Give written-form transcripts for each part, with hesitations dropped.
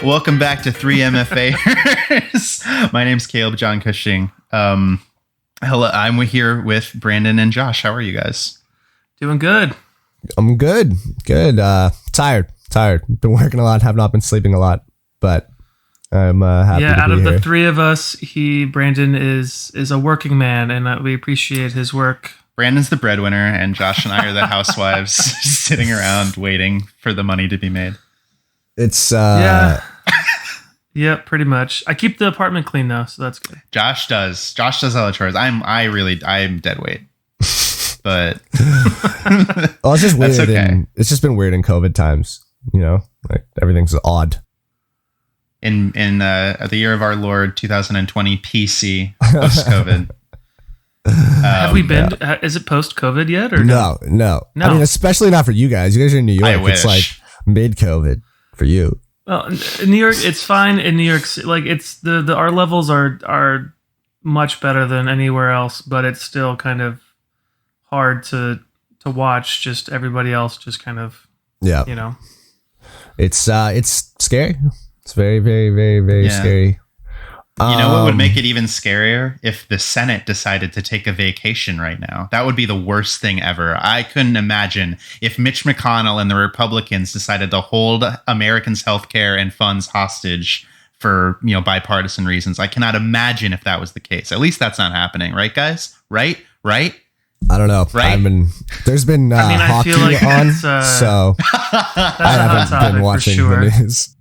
Welcome back to 3MFAers. My name's Caleb John Cushing. Hello, I'm here with Brandon and Josh. How are you guys? Doing good. I'm good. Tired. Been working a lot. Have not been sleeping a lot, but I'm happy to be here. Out of the three of us, Brandon is a working man, and we appreciate his work. Brandon's the breadwinner, and Josh and I are the housewives sitting around waiting for the money to be made. It's yeah, pretty much. I keep the apartment clean though, so that's good. Josh does all the chores. I'm dead weight, but well, it's just weird. That's okay. It's just been weird in COVID times. You know, like everything's odd. In the year of our Lord 2020 PC post COVID. Have we been? Yeah. Is it post COVID yet? Or no? I mean, especially not for you guys. You guys are in New York. I wish. It's like mid COVID for you. Well, in New York, it's fine. In New York, like it's the our levels are much better than anywhere else, but it's still kind of hard to watch. Just everybody else, just kind of you know. It's scary. It's very, very, very, very scary. You know what would make it even scarier? If the Senate decided to take a vacation right now. That would be the worst thing ever. I couldn't imagine if Mitch McConnell and the Republicans decided to hold Americans' health care and funds hostage for, bipartisan reasons. I cannot imagine if that was the case. At least that's not happening, right, guys? Right? I don't know. Right? There's been hockey feel like on, that's, so I haven't been watching the news.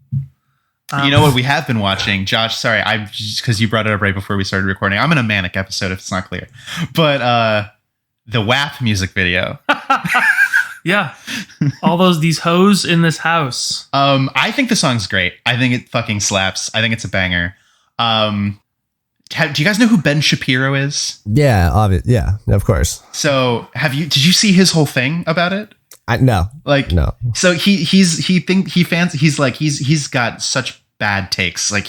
You know what we have been watching, Josh? Sorry, I'm just because you brought it up right before we started recording. I'm in a manic episode, if it's not clear. But the WAP music video. Yeah, all these hoes in this house. I think the song's great. I think it fucking slaps. I think it's a banger. Do you guys know who Ben Shapiro is? Yeah, obvious. Yeah, of course. So did you see his whole thing about it? No. So he's got such bad takes. Like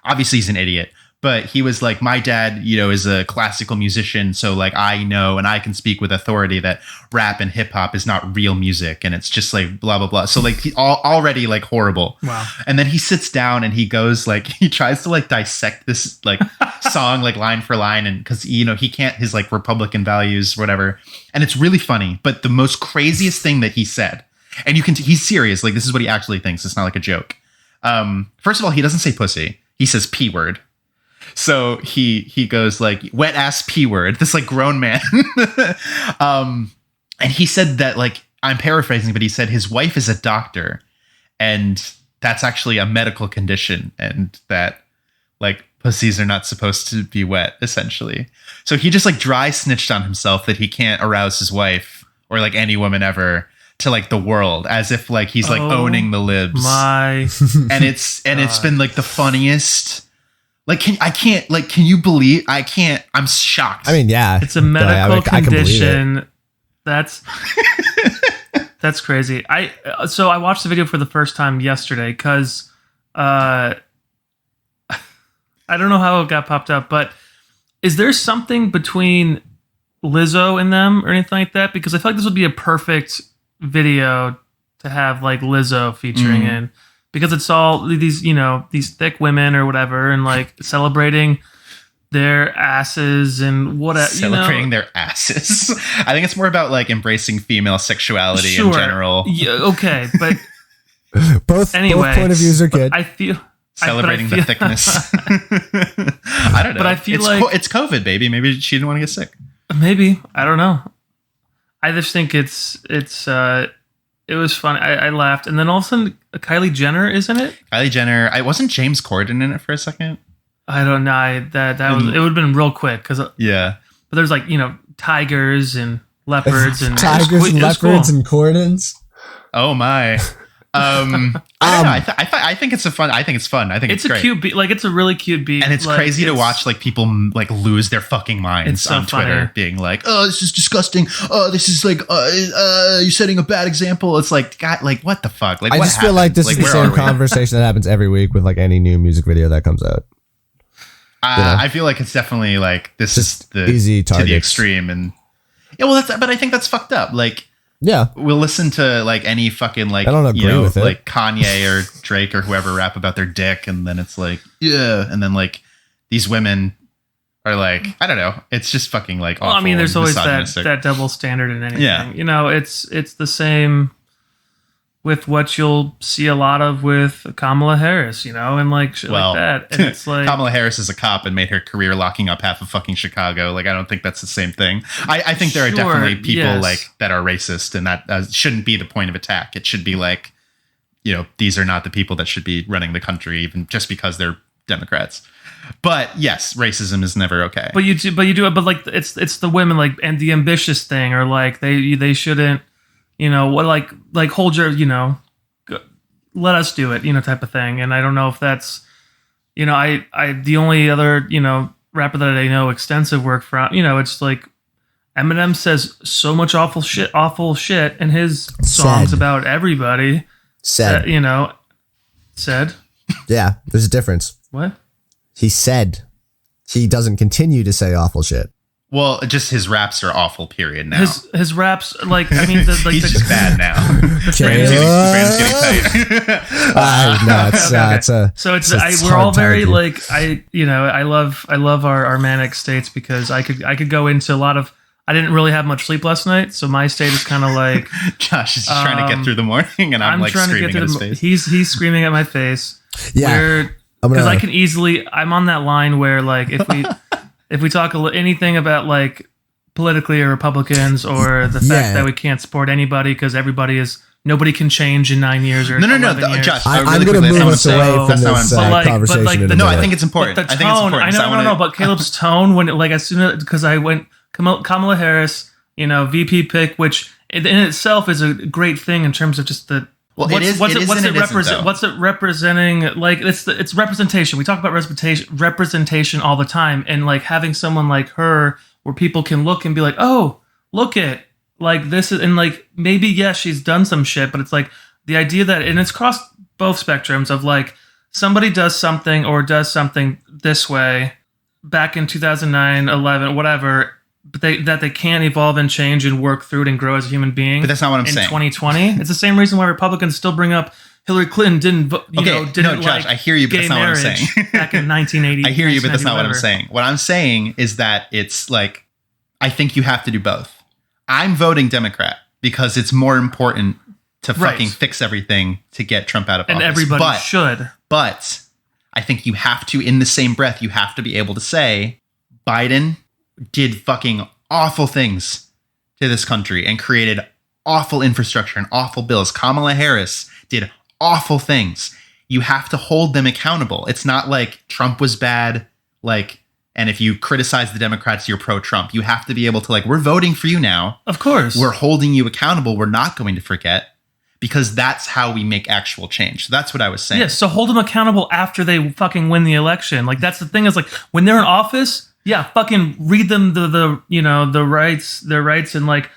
obviously he's an idiot, but he was like, my dad, is a classical musician. So like, I know, and I can speak with authority that rap and hip hop is not real music. And it's just like blah, blah, blah. So like already like horrible. Wow. And then he sits down and he goes like, he tries to like dissect this like song, like line for line. And cause he can't, his like Republican values, whatever. And it's really funny, but the most craziest thing that he said, and he's serious. Like this is what he actually thinks. It's not like a joke. First of all, he doesn't say pussy. He says P word. So he goes like wet ass P word, this like grown man. And he said that, like, I'm paraphrasing, but he said his wife is a doctor and that's actually a medical condition and that like pussies are not supposed to be wet, essentially. So he just like dry snitched on himself that he can't arouse his wife or like any woman ever to like the world, as if like he's like owning the libs. And it's been like the funniest. Like, can you believe? I'm shocked. I mean, yeah. It's a medical condition. That's crazy. So I watched the video for the first time yesterday because I don't know how it got popped up, but is there something between Lizzo and them or anything like that? Because I feel like this would be a perfect video to have like Lizzo featuring in. Because it's all these, these thick women or whatever, and like celebrating their asses and whatever. Celebrating their asses. I think it's more about like embracing female sexuality in general. Yeah, okay, but both point of views are good. The thickness. I don't know. But I feel it's COVID, baby. Maybe she didn't want to get sick. Maybe, I don't know. I just think it was fun. I laughed, and then all of a sudden, Kylie Jenner is in it. Kylie Jenner. I wasn't James Corden in it for a second. I don't know. That was. It would have been real quick because yeah. But there's like tigers and leopards and leopards and Cordons. Oh my. I don't know. I think it's fun. I think it's fun. I think it's great. A cute beat. Like it's a really cute beat, and it's like, crazy to watch like people like lose their fucking minds on Twitter, being like, "Oh, this is disgusting. Oh, this is like, you're setting a bad example." It's like, God, like what the fuck? Like, I just feel like this is the same conversation that happens every week with like any new music video that comes out. I feel like it's definitely like this just is the easy to the extreme, and but I think that's fucked up. Like, Yeah. we'll listen to like any fucking like I don't agree with it. like Kanye or Drake or whoever rap about their dick, and then it's like yeah, and then like these women are like I don't know, it's just fucking like awful. Well, I mean, there's and always misogynistic. that double standard in anything. Yeah. You know, it's the same with what you'll see a lot of with Kamala Harris, you know, and like shit Well, like that. And it's like Kamala Harris is a cop and made her career locking up half of fucking Chicago. Like, I don't think that's the same thing. I think there are Sure, definitely people yes. like that are racist, and that shouldn't be the point of attack. It should be like, you know, these are not the people that should be running the country, even just because they're Democrats. But yes, racism is never okay. But you do it. But like it's the women like and the ambitious thing, or like they shouldn't, you know, what like hold your, you know, let us do it, you know, type of thing. And I don't know if that's, you know, I the only other, you know, rapper that I know extensive work from, you know, it's like Eminem says so much awful shit in his songs Said. about everybody. Said. You know, said Yeah, there's a difference. what? He said. He doesn't continue to say awful shit. well, just his raps are awful. Period. Now His raps, like I mean, like he's just bad now. Brand's getting tight. No, it's a. So it's It's we're all hard very time. like I love our manic states because I could go into a lot of. I didn't really have much sleep last night, so my state is kind of like Josh is just trying to get through the morning, and I'm like trying to screaming get in to his face. he's screaming at my face. Yeah. I'm Because gonna- I can easily I'm on that line where like if we talk anything about like politically or Republicans or the fact Yeah. that we can't support anybody because nobody can change in 9 years or No, 11 years. Josh. I'm really going to quickly, move that's us not what I'm away saying. from That's not what I'm this saying. But like- conversation. but like in the- a No, I minute. think it's important. But the I think it's tone, important. I So know, wanna- no, but Caleb's tone when it, like as soon as because I went Kamala Harris, you know, VP pick, which in itself is a great thing in terms of just the. Well, it is and it isn't, though. What's it representing? Like it's representation. We talk about representation all the time, and like having someone like her, where people can look and be like, oh, look at like this is, and like maybe yes, she's done some shit, but it's like the idea that, and it's crossed both spectrums of like somebody does something this way back in 2009, 11, whatever. But they can't evolve and change and work through it and grow as a human being. But that's not what I'm in saying. 2020. It's the same reason why Republicans still bring up Hillary Clinton didn't Josh, like I hear you, but gay that's not what I'm marriage saying. back in 1980. I hear you, but that's not what I'm 1990, saying. What I'm saying is that it's like, I think you have to do both. I'm voting Democrat because it's more important to Right. fucking fix everything to get Trump out of and office. everybody should. But I think you have to, in the same breath, you have to be able to say Biden did fucking awful things to this country and created awful infrastructure and awful bills. Kamala Harris did awful things. You have to hold them accountable. It's not like Trump was bad, like, and if you criticize the Democrats, you're pro-Trump. You have to be able to, like, we're voting for you now. Of course. We're holding you accountable. We're not going to forget, because that's how we make actual change. So that's what I was saying. Yes, so hold them accountable after they fucking win the election. Like that's the thing is like when they're in office, yeah, fucking read them the you know their rights and like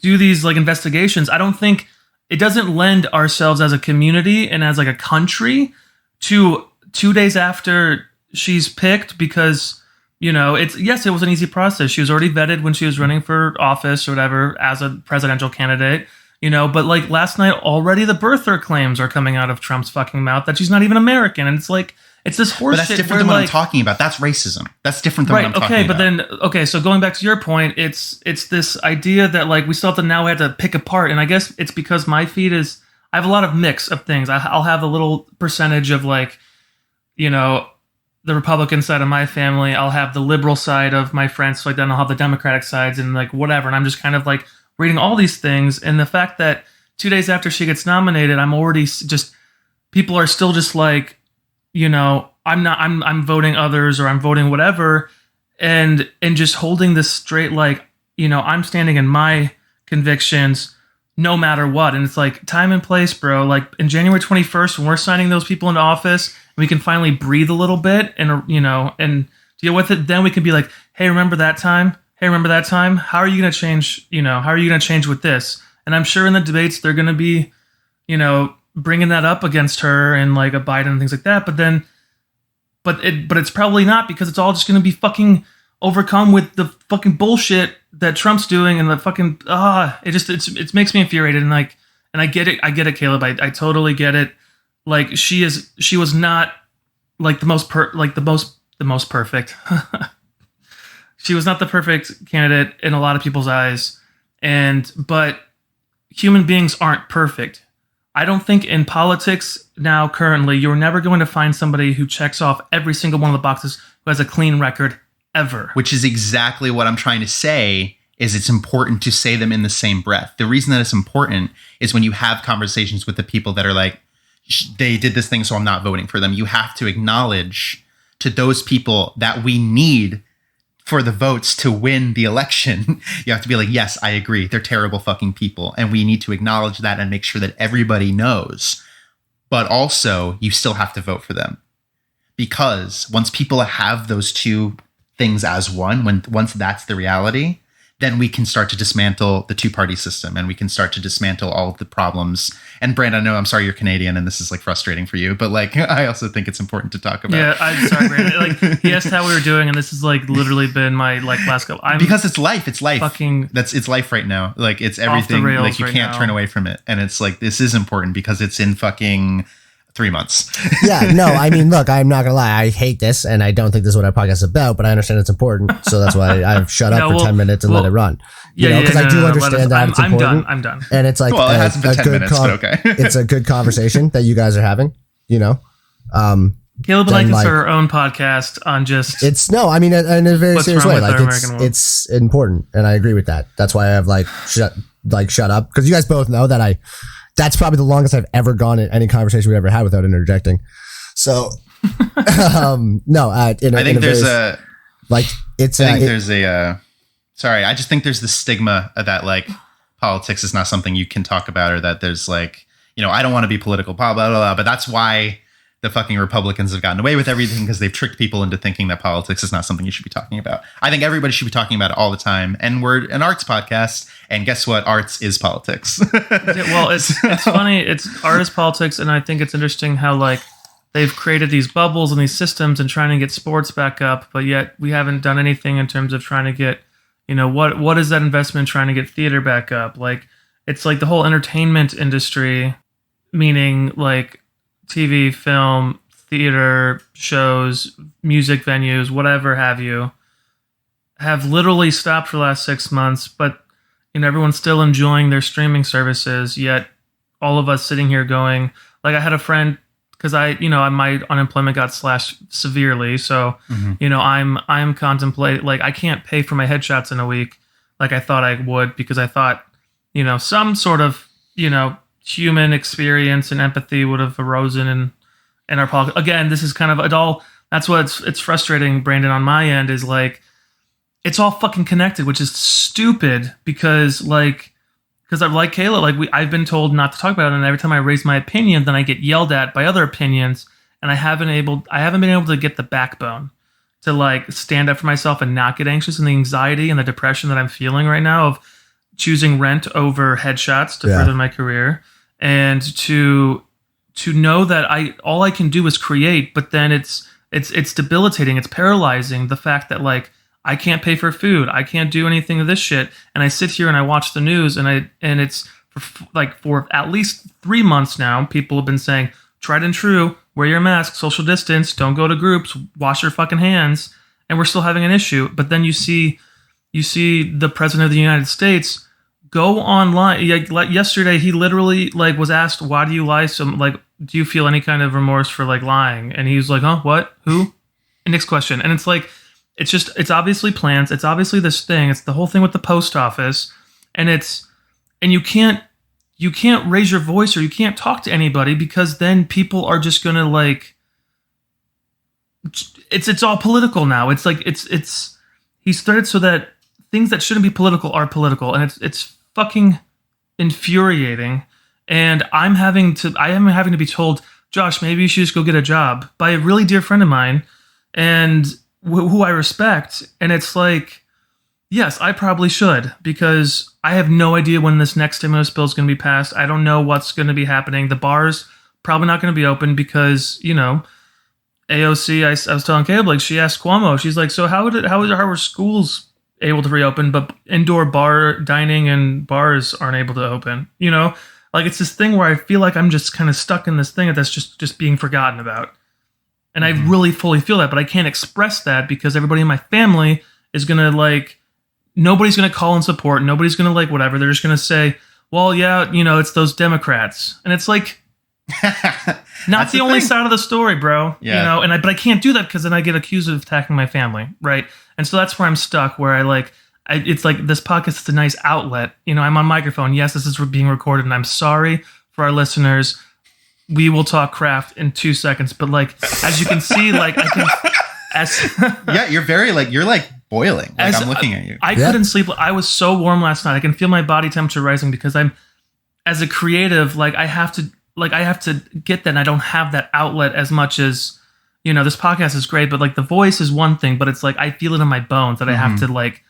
do these like investigations. I don't think it doesn't lend ourselves as a community and as like a country to 2 days after she's picked because you know it was an easy process. She was already vetted when she was running for office or whatever as a presidential candidate. You know, but like last night already the birther claims are coming out of Trump's fucking mouth that she's not even American. And it's like, it's this horseshit. But that's different than what I'm talking about. That's racism. That's different than what I'm talking about. But then, so going back to your point, it's this idea that like we still have to now we have to pick apart. And I guess it's because my feed is, I have a lot of mix of things. I'll have a little percentage of like, you know, the Republican side of my family. I'll have the liberal side of my friends. So like then I'll have the Democratic sides and like whatever. And I'm just kind of like, reading all these things, and the fact that 2 days after she gets nominated, I'm already just people are still just like, you know, I'm voting others or I'm voting whatever, and just holding this straight like, you know, I'm standing in my convictions no matter what, and it's like time and place, bro. Like in January 21st, when we're signing those people into office, we can finally breathe a little bit and you know and deal with it. Then we can be like, hey, remember that time? Hey, remember that time? How are you going to change? You know, how are you going to change with this? And I'm sure in the debates they're going to be, you know, bringing that up against her and like a Biden and things like that. But then, but it's probably not because it's all just going to be fucking overcome with the fucking bullshit that Trump's doing and the fucking it makes me infuriated. And like, and I get it, Caleb. I totally get it. Like she was not like the most perfect. She was not the perfect candidate in a lot of people's eyes, but human beings aren't perfect. I don't think in politics now currently you're never going to find somebody who checks off every single one of the boxes who has a clean record ever. Which is exactly what I'm trying to say, is it's important to say them in the same breath. The reason that it's important is when you have conversations with the people that are like, they did this thing, so I'm not voting for them. You have to acknowledge to those people that we need for the votes to win the election. You have to be like, yes, I agree. They're terrible fucking people. And we need to acknowledge that and make sure that everybody knows. But also, you still have to vote for them. Because once people have those two things as one, once that's the reality, then we can start to dismantle the two-party system and we can start to dismantle all of the problems. And Brandon, I know, I'm sorry you're Canadian and this is like frustrating for you, but like I also think it's important to talk about. Yeah, I'm sorry, Brandon. Like he asked how we were doing, and this has like literally been my like last couple. Because it's life. It's life. Fucking it's life right now. Like it's everything. Like you right can't now. turn away from it. And it's like this is important because it's in fucking 3 months. Yeah, no, I mean, look, I'm not gonna lie, I hate this, and I don't think this is what our podcast is about, but I understand it's important, so that's why I've shut up for 10 minutes and let it run. Because I do understand that it's important. I'm done. And it's like well, it hasn't been 10 minutes, but okay. It's a good conversation that you guys are having, you know. Caleb and I can start our own podcast on just. It's no, I mean, in a very what's serious wrong way. with Like our American world. it's important, and I agree with that. That's why I've shut up, because you guys both know that that's probably the longest I've ever gone in any conversation we've ever had without interjecting. So, no, I think there's sorry, I just think there's the stigma that like politics is not something you can talk about, or that there's like, you know, I don't want to be political, blah, blah, blah, blah. But that's why the fucking Republicans have gotten away with everything, because they've tricked people into thinking that politics is not something you should be talking about. I think everybody should be talking about it all the time. And we're an arts podcast. And guess what? Arts is politics. Well, it's funny. It's art is politics. And I think it's interesting how like they've created these bubbles and these systems and trying to get sports back up. But yet we haven't done anything in terms of trying to get, you know, what is that investment trying to get theater back up? Like, it's like the whole entertainment industry, meaning like TV, film, theater, shows, music venues, whatever have you, have literally stopped for the last 6 months, but you know, everyone's still enjoying their streaming services, yet all of us sitting here going, like I had a friend, because my unemployment got slashed severely, so you know, I'm contemplating, like I can't pay for my headshots in a week like I thought I would, because I thought, you know, some sort of, you know, human experience and empathy would have arisen in our politics. Again, this is kind of it all. That's what it's frustrating, Brandon, on my end, is like it's all fucking connected, which is stupid because I'm like Kayla, like I've been told not to talk about it, and every time I raise my opinion, then I get yelled at by other opinions, and I haven't been able to get the backbone to like stand up for myself and not get anxious, and the anxiety and the depression that I'm feeling right now of choosing rent over headshots to further my career. And to know that all I can do is create, but then it's debilitating. It's paralyzing. The fact that like I can't pay for food, I can't do anything of this shit, and I sit here and I watch the news, and it's for at least 3 months now, people have been saying tried and true, wear your mask, social distance, don't go to groups, wash your fucking hands, and we're still having an issue. But then you see the president of the United States go online. Like yesterday, he literally like was asked, "Why do you lie?" So like, do you feel any kind of remorse for like lying? And he was like, "Huh? What? Who?" And next question. And it's like, it's obviously plans. It's obviously this thing. It's the whole thing with the post office, and you can't raise your voice or you can't talk to anybody, because then people are just gonna like. It's all political now. It's like he started so that things that shouldn't be political are political, and it's fucking infuriating. And I am having to be told, Josh, maybe you should just go get a job, by a really dear friend of mine, and who I respect. And it's like, yes, I probably should, because I have no idea when this next stimulus bill is going to be passed. I don't know what's going to be happening. The bars probably not going to be open because, you know, AOC, I was telling Caleb, like, she asked Cuomo, she's like, so how were schools able to reopen, but indoor bar dining and bars aren't able to open? You know, like, it's this thing where I feel like I'm just kind of stuck in this thing that's just being forgotten about. And I really fully feel that, but I can't express that because everybody in my family is going to, like, nobody's going to call and support. Nobody's going to, like, whatever. They're just going to say, well, yeah, you know, it's those Democrats. And it's like, not the only side of the story, bro. Yeah. You know, but I can't do that because then I get accused of attacking my family, right? And so that's where I'm stuck. Where it's like this podcast is a nice outlet. You know, I'm on microphone. Yes, this is being recorded, and I'm sorry for our listeners. We will talk craft in 2 seconds, but like as you can see, like I can. Yeah, you're like boiling. Like I'm looking at you. I couldn't sleep. I was so warm last night. I can feel my body temperature rising because I'm, as a creative, like I have to get that, and I don't have that outlet as much as, you know, this podcast is great, but like the voice is one thing, but it's like I feel it in my bones that I have to like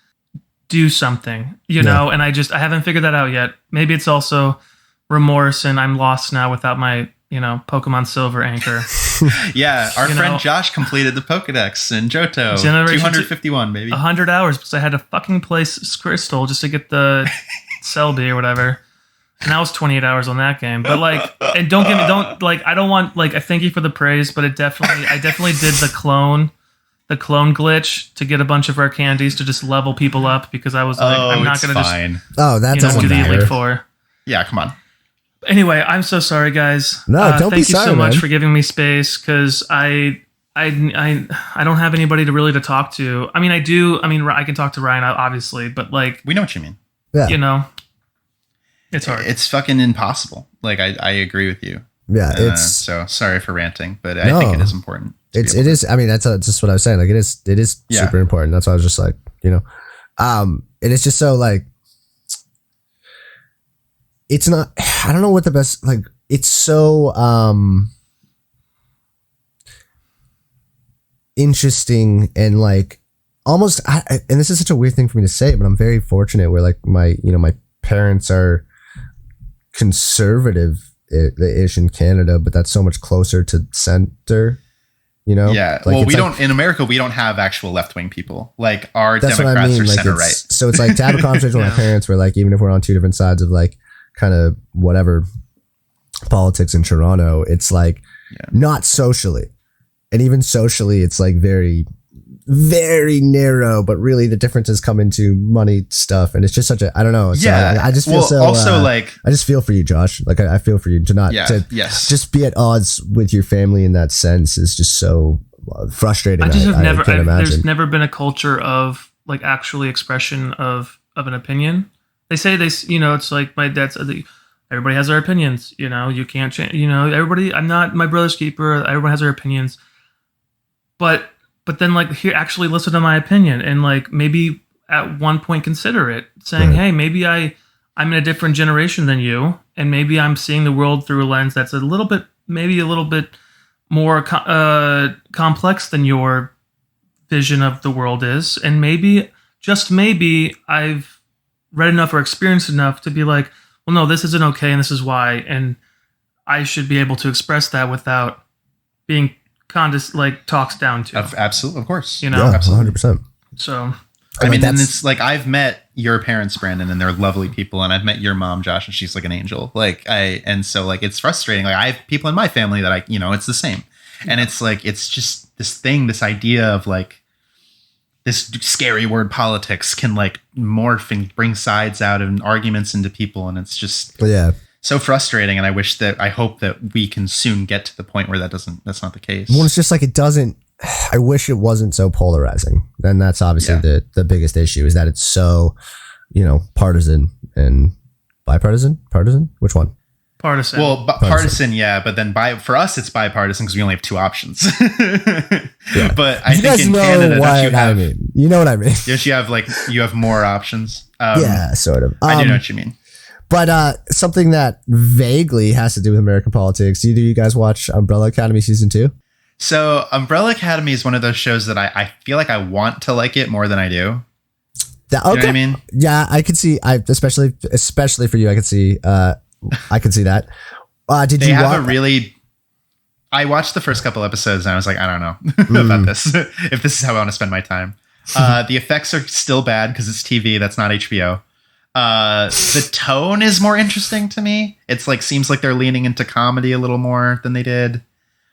do something, you know, and I haven't figured that out yet. Maybe it's also remorse and I'm lost now without my, you know, Pokemon Silver anchor. Yeah, our friend Josh completed the Pokedex in Johto. Generation 251, baby. 100 hours because I had to fucking play Crystal just to get the Celebi or whatever. And that was 28 hours on that game. But like, and I don't want, like, I thank you for the praise, but I definitely did the clone glitch to get a bunch of rare candies to just level people up because I was like, I'm not going to just, that doesn't do the matter. Elite Four. Yeah, come on. Anyway, I'm so sorry, guys. No, don't be sorry, thank you so much man. for giving me space because I don't have anybody to talk to. I mean, I do. I mean, I can talk to Ryan, obviously, but like, We know what you mean. Yeah. you know, it's hard. It's fucking impossible. Like I agree with you. Yeah, it's So sorry for ranting, but I think it is important. it is. I mean, that's just what I was saying. Like, it is Yeah. super important. That's why I was just like, you know, and it's just so like, it's not. I don't know what the best, like. It's so interesting and like almost. And this is such a weird thing for me to say, but I'm very fortunate where like my parents are conservative-ish in Canada, but that's so much closer to center. You know? Yeah. Like, Well, it's we like, don't in America. We don't have actual left-wing people. Like our that's Democrats what I mean. are Like, center it's, right. so it's like to have a conversation with my parents where like even if we're on two different sides of like kind of whatever politics in Toronto, it's like not socially, and even socially, it's like very, very narrow. But really, the differences come into money stuff, and it's just such a I don't know. So I just feel so. Also, like I just feel for you, Josh. Like I feel for you to not just be at odds with your family in that sense is just so frustrating. I just have never. can't imagine. There's never been a culture of like actually expression of an opinion. They say it's like my dad said that everybody has their opinions. You know, you can't change. You know, everybody. I'm not my brother's keeper. Everyone has their opinions. But then like here, actually listen to my opinion and like maybe at one point consider it, saying, hey, maybe I'm in a different generation than you, and maybe I'm seeing the world through a lens that's maybe a little bit more complex than your vision of the world is, and maybe just maybe I've read enough or experienced enough to be like, well, no, this isn't okay, and this is why, and I should be able to express that without being talks down to. Absolutely, of course. You know, yeah, absolutely. 100%. So I mean, and that's- it's like I've met your parents, Brandon, and they're lovely people, and I've met your mom, Josh, and she's like an angel. So it's frustrating. Like I have people in my family that it's the same, and it's like it's just this thing, this idea of like this scary word politics can like morph and bring sides out and arguments into people, and it's just so frustrating. And I hope that we can soon get to the point where that's not the case. Well, it's just like it doesn't. I wish it wasn't so polarizing. And that's obviously the biggest issue is that it's so, partisan and bipartisan. Partisan? Which one? partisan. Well, partisan, yeah. But then for us, it's bipartisan because we only have two options. But I think in Canada, you know what I mean. Yes, you have more options. Yeah, sort of. I do know what you mean. But something that vaguely has to do with American politics. Do you guys watch Umbrella Academy season 2? So Umbrella Academy is one of those shows that I feel like I want to like it more than I do. You know what I mean? Yeah, I could see. Especially for you, I could see. I could see that. Did they you have watch? a really? I watched the first couple episodes and I was like, I don't know about this. If this is how I want to spend my time. The effects are still bad because it's TV. That's not HBO. The tone is more interesting to me. It's like seems like they're leaning into comedy a little more than they did,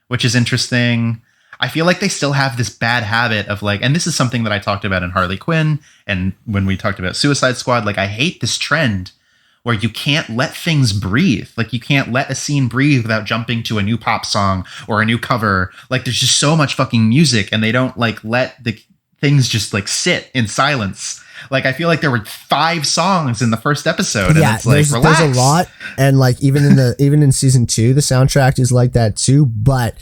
which is interesting. I feel like they still have this bad habit of like, and this is something that I talked about in Harley Quinn and when we talked about Suicide Squad, like I hate this trend where you can't let things breathe. Like you can't let a scene breathe without jumping to a new pop song or a new cover. Like there's just so much fucking music and they don't like let the things just like sit in silence. Like I feel like there were 5 songs in the first episode. Yeah, and it's like, relax. there's a lot. And like even in season 2, the soundtrack is like that too. But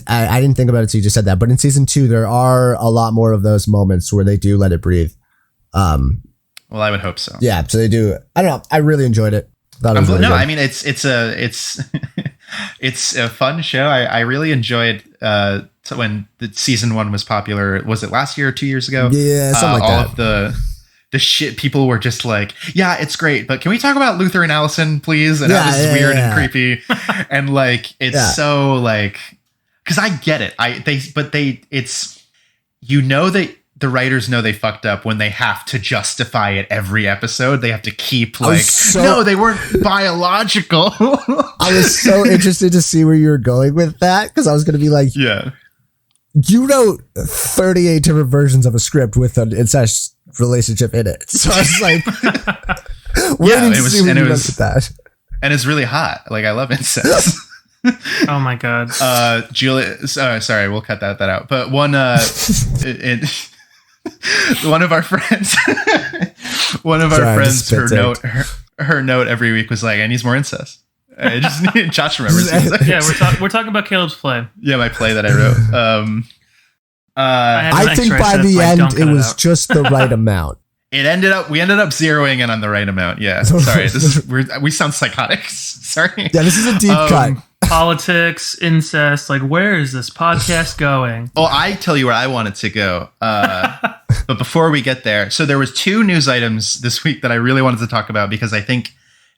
I didn't think about it until you just said that. But in season 2, there are a lot more of those moments where they do let it breathe. Well, I would hope so. Yeah, so they do. I don't know. I really enjoyed it. Thought it was really good. I mean, it's it's a fun show. I really enjoyed when the season 1 was popular. Was it last year or 2 years ago? Yeah, something like all that. of the shit people were just like, yeah, it's great, but can we talk about Luther and Allison, please? And how this is weird and creepy, and like it's so like, because I get it. It's you know that. The writers know they fucked up when they have to justify it every episode. They have to keep like, no, they weren't biological. I was so interested to see where you were going with that because I was going to be like, yeah, you wrote 38 different versions of a script with an incest relationship in it. So I was like, waiting to see where you went with that. And it's really hot. Like I love incest. Oh my god. Julia, sorry, we'll cut that out. But one of our friends her note every week was like, I need more incest. I just need Josh remembers. Yeah, we're talking about Caleb's play. Yeah, my play that I wrote. I think by the end it was just the right amount. We ended up zeroing in on the right amount. Yeah. Sorry. We sound psychotic. Sorry. Yeah, this is a deep cut. Politics, incest, like where is this podcast going? Oh, I tell you where I want it to go. But before we get there, so there was 2 news items this week that I really wanted to talk about because I think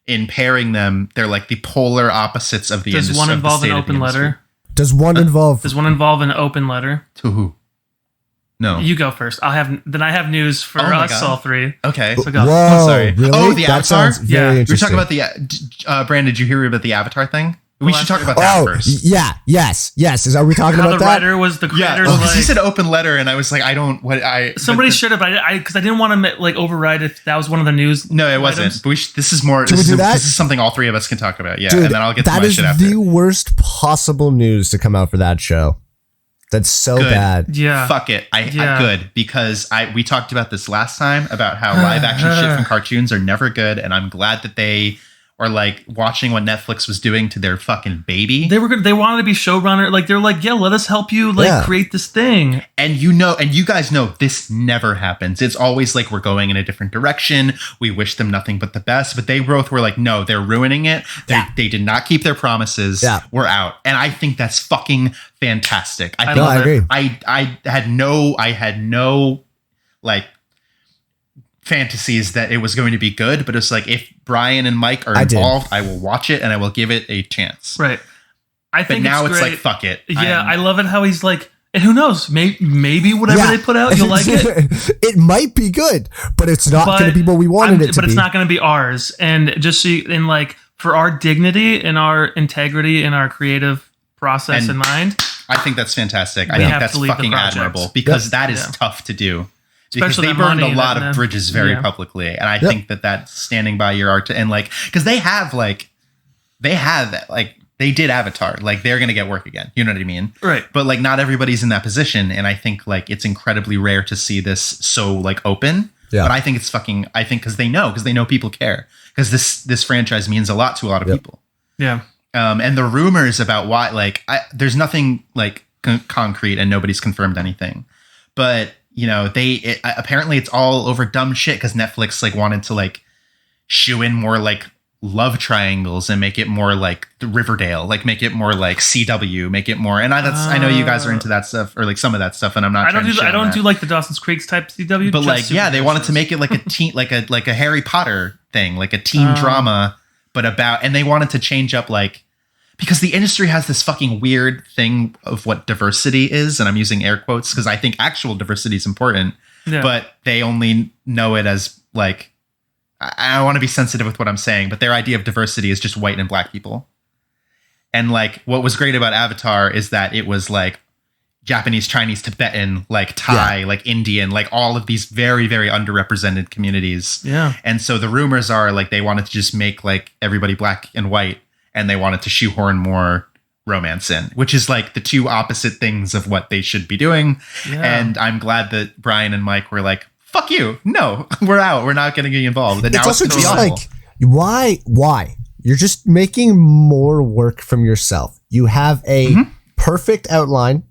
in pairing them, they're like the polar opposites of the industry. Does one involve an open letter? Does one involve an open letter? To who? No. You go first. I have news for us all 3. Okay. So go. Whoa, oh, sorry. Really? Oh, the Avatar? Yeah. You're talking about the Brandon, did you hear about the Avatar thing? We should talk about that first. Yeah. Yes. Are we talking How about the that? writer was the creator. Yeah, because he said open letter, and I was like, somebody should have, because I didn't want to like override if that was one of the news. No, it wasn't. But this is more. Can we do that? This is something all 3 of us can talk about. Yeah, Dude, and then I'll get to my shit after. That is the worst possible news to come out for that show. That's so bad. Yeah. Fuck it. I good because we talked about this last time about how live action shit from cartoons are never good, and I'm glad that they are like watching what Netflix was doing to their fucking baby. They wanted to be showrunner. Like they're like, yeah, let us help you create this thing. And you guys know this never happens. It's always like we're going in a different direction. We wish them nothing but the best. But they both were like, no, they're ruining it. They did not keep their promises. Yeah. We're out. And I think that's fucking fantastic. I agree. I had no like fantasies that it was going to be good, but it's like if Brian and Mike are involved, I will watch it and I will give it a chance. Right. I think now it's great. like fuck it. Yeah, I love it how he's like, and who knows, maybe whatever they put out, you'll like it. It might be good, but it's not going to be what we wanted it to be. But it's not going to be ours. And just so in like for our dignity and our integrity and our creative process in mind, I think that's fantastic. I think that's fucking admirable because that is tough to do. Because they burned a lot of bridges very publicly, and I think that standing by your art and like because they did Avatar, like they're gonna get work again. You know what I mean? Right. But like not everybody's in that position, and I think like it's incredibly rare to see this so like open. Yeah. But I think it's because they know people care because this franchise means a lot to a lot of people. Yeah. And the rumors about why there's nothing like concrete and nobody's confirmed anything, but. You know, apparently it's all over dumb shit because Netflix like wanted to like shoe in more like love triangles and make it more like the Riverdale, like make it more like CW, make it more. And I know you guys are into that stuff or like some of that stuff, and I'm not. I don't do like the Dawson's Creek type CW, but like they wanted to make it like a teen, like a Harry Potter thing, like a teen drama, but and they wanted to change up like. because the industry has this fucking weird thing of what diversity is, and I'm using air quotes because I think actual diversity is important, but they only know it as like, I want to be sensitive with what I'm saying, but their idea of diversity is just white and black people. And like, what was great about Avatar is that it was like Japanese, Chinese, Tibetan, like Thai, like Indian, like all of these very, very underrepresented communities. Yeah. And so the rumors are like they wanted to just make like everybody black and white, and they wanted to shoehorn more romance in, which is like the two opposite things of what they should be doing. Yeah. And I'm glad that Brian and Mike were like, fuck you. No, we're out. We're not going to get involved. And it's now also it's just awful. like, why? You're just making more work from yourself. You have a perfect outline.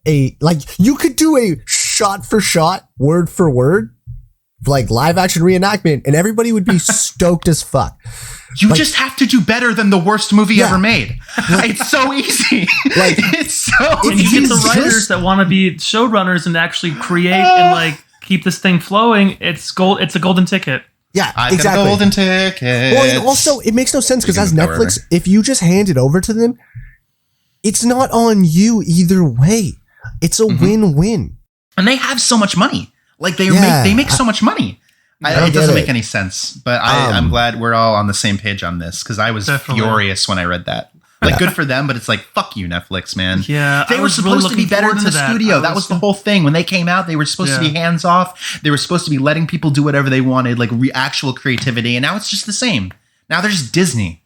You could do a shot for shot, word for word, like live action reenactment, and everybody would be stoked as fuck. You just have to do better than the worst movie ever made. It's so easy. It's so easy. And you get the writers that want to be showrunners and actually create and like keep this thing flowing. It's gold. It's a golden ticket. Yeah, I've exactly. got a golden ticket. Well, and also it makes no sense because as Netflix, if you just hand it over to them, it's not on you either way. It's a win-win. And they have so much money. Like they make so much money. It doesn't make any sense, but I'm glad we're all on the same page on this because I was furious when I read that. Like, good for them, but it's like, fuck you, Netflix, man. Yeah, they were supposed to be better than the studio. That was the whole thing. When they came out, they were supposed to be hands off. They were supposed to be letting people do whatever they wanted, like actual creativity. And now it's just the same. Now they're just Disney.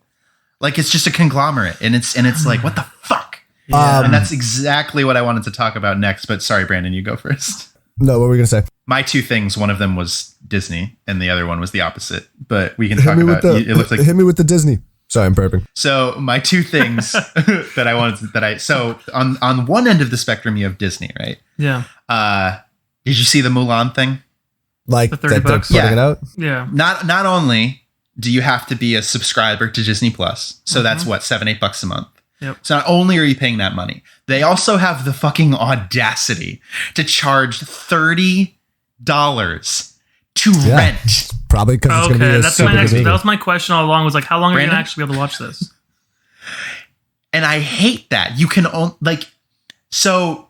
Like it's just a conglomerate, and it's like, what the fuck? And that's exactly what I wanted to talk about next. But sorry, Brandon, you go first. No, what were we gonna say? My two things. One of them was Disney, and the other one was the opposite. But we can talk about. It looks like hit me with the Disney. Sorry, I'm burping. So my two things so on one end of the spectrum you have Disney, right? Yeah. Did you see the Mulan thing? Like the $30 they're putting it out? Yeah. Not only do you have to be a subscriber to Disney Plus, so that's what, $7-8 a month. Yep. So not only are you paying that money, they also have the fucking audacity to charge $30 to rent. Probably because it's going to be that was my question all along, was like, how long are you going to actually be able to watch this? And I hate that. You can so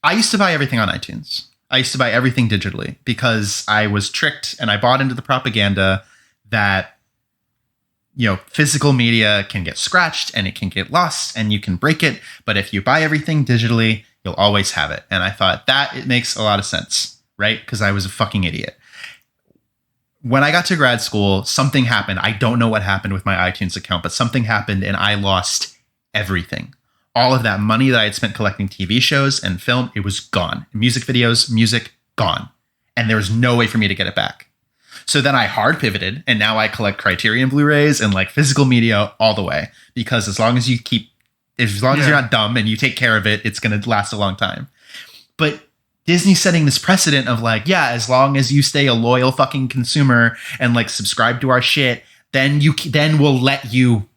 I used to buy everything on iTunes. I used to buy everything digitally because I was tricked and I bought into the propaganda that, physical media can get scratched and it can get lost and you can break it. But if you buy everything digitally, you'll always have it. And I thought that it makes a lot of sense, right? Because I was a fucking idiot. When I got to grad school, something happened. I don't know what happened with my iTunes account, but something happened and I lost everything. All of that money that I had spent collecting TV shows and film, it was gone. Music videos, gone. And there was no way for me to get it back. So then I hard pivoted and now I collect Criterion Blu-rays and like physical media all the way. Because as long as you're not dumb and you take care of it, it's going to last a long time. But Disney's setting this precedent of like, as long as you stay a loyal fucking consumer and like subscribe to our shit, then we'll let you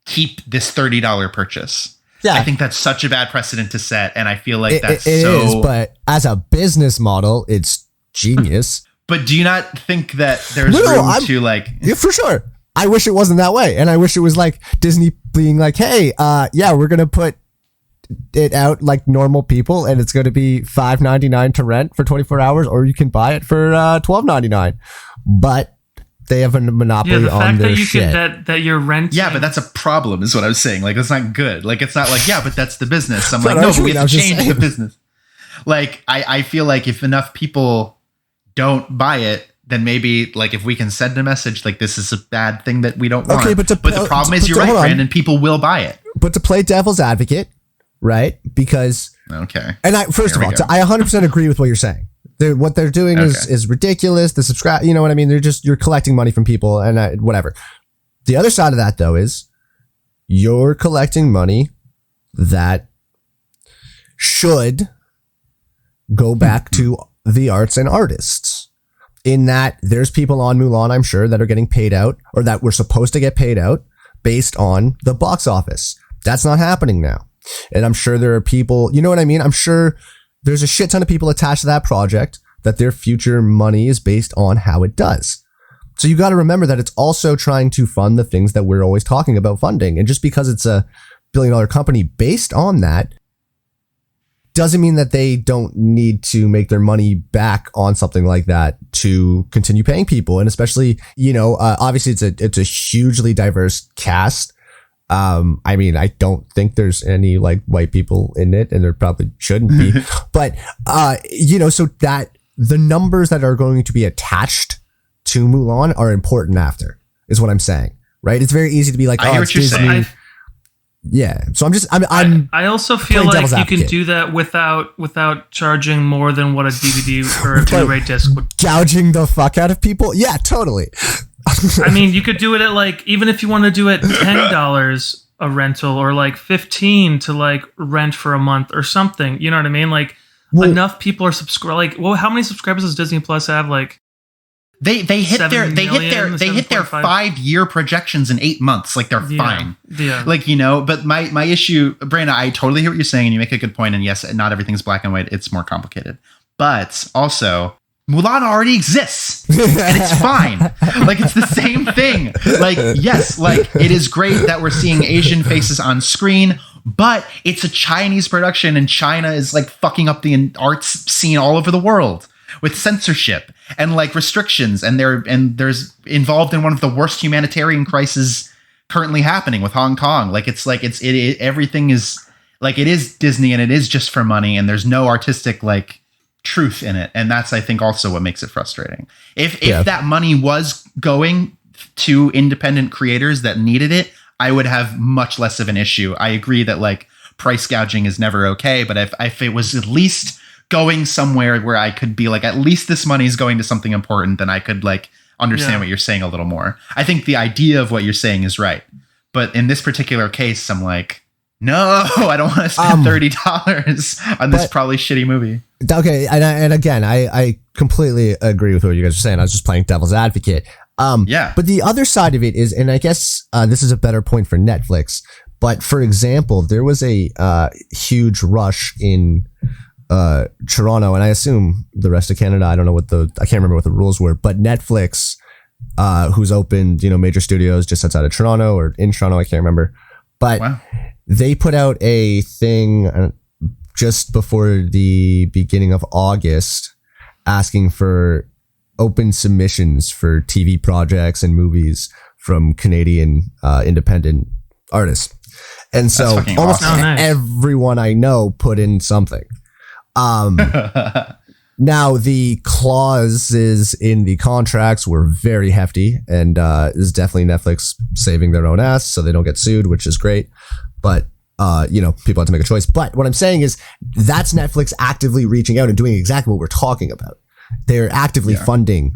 keep this $30 purchase. Yeah. I think that's such a bad precedent to set. And I feel like it is, but as a business model, it's genius. But do you not think that there's room to like... Yeah, for sure. I wish it wasn't that way. And I wish it was like Disney being like, hey, we're going to put it out like normal people and it's going to be $5.99 to rent for 24 hours, or you can buy it for $12.99. But they have a monopoly on their shit. That you're renting. Yeah, but that's a problem is what I was saying. Like, that's not good. Like, it's not like, but that's the business. I'm like, no, but we have to change the business. Like, I feel like if enough people don't buy it, then maybe like if we can send a message like this is a bad thing that we don't want. Okay, but the problem is you're right, Brandon, people will buy it. But to play devil's advocate, right? Because and I 100% agree with what you're saying. What they're doing is ridiculous. The subscribe, you know what I mean? You're collecting money from people and whatever. The other side of that though is you're collecting money that should go back to the arts and artists. In that there's people on Mulan, I'm sure, that are getting paid out or that were supposed to get paid out based on the box office. That's not happening now. And I'm sure there are people, you know what I mean? I'm sure there's a shit ton of people attached to that project that their future money is based on how it does. So you got to remember that it's also trying to fund the things that we're always talking about funding. And just because it's a billion company based on that, doesn't mean that they don't need to make their money back on something like that to continue paying people. And especially, obviously it's a hugely diverse cast. I mean, I don't think there's any like white people in it, and there probably shouldn't be, but, so that the numbers that are going to be attached to Mulan are important after, is what I'm saying, right? It's very easy to be like, I hear what you're saying. Yeah. So I also feel like you can do that without charging more than what a DVD or a Blu-ray disc would. Gouging the fuck out of people. Yeah, totally. I mean, you could do it at like, even if you want to do it $10 a rental or like 15 to like rent for a month or something. You know what I mean? Like enough people are subscribed. Like, well, how many subscribers does Disney Plus have? Like, They hit their 5-year projections in 8 months. Like they're fine. Yeah. Like, but my issue, Brandon, I totally hear what you're saying, and you make a good point. And yes, not everything's black and white. It's more complicated. But also, Mulan already exists and it's fine. Like it's the same thing. Like, yes, like it is great that we're seeing Asian faces on screen, but it's a Chinese production and China is like fucking up the arts scene all over the world with censorship and like restrictions, and there's involved in one of the worst humanitarian crises currently happening with Hong Kong. Like everything is like, it is Disney and it is just for money, and there's no artistic like truth in it. And that's, I think, also what makes it frustrating. If that money was going to independent creators that needed it, I would have much less of an issue. I agree that like price gouging is never okay, but if it was at least going somewhere where I could be like, at least this money is going to something important, then I could like understand what you're saying a little more. I think the idea of what you're saying is right. But in this particular case, I'm like, no, I don't want to spend $30 on this probably shitty movie. Okay. And again, I completely agree with what you guys are saying. I was just playing devil's advocate. But the other side of it is, and I guess this is a better point for Netflix, but for example, there was a huge rush in Toronto, and I assume the rest of Canada, I don't know I can't remember what the rules were, but Netflix, who's opened, major studios just outside of Toronto or in Toronto, I can't remember, but they put out a thing just before the beginning of August asking for open submissions for TV projects and movies from Canadian independent artists. And so almost everyone I know put in something. Now the clauses in the contracts were very hefty, and is definitely Netflix saving their own ass so they don't get sued, which is great. But people have to make a choice. But what I'm saying is that's Netflix actively reaching out and doing exactly what we're talking about. They're actively funding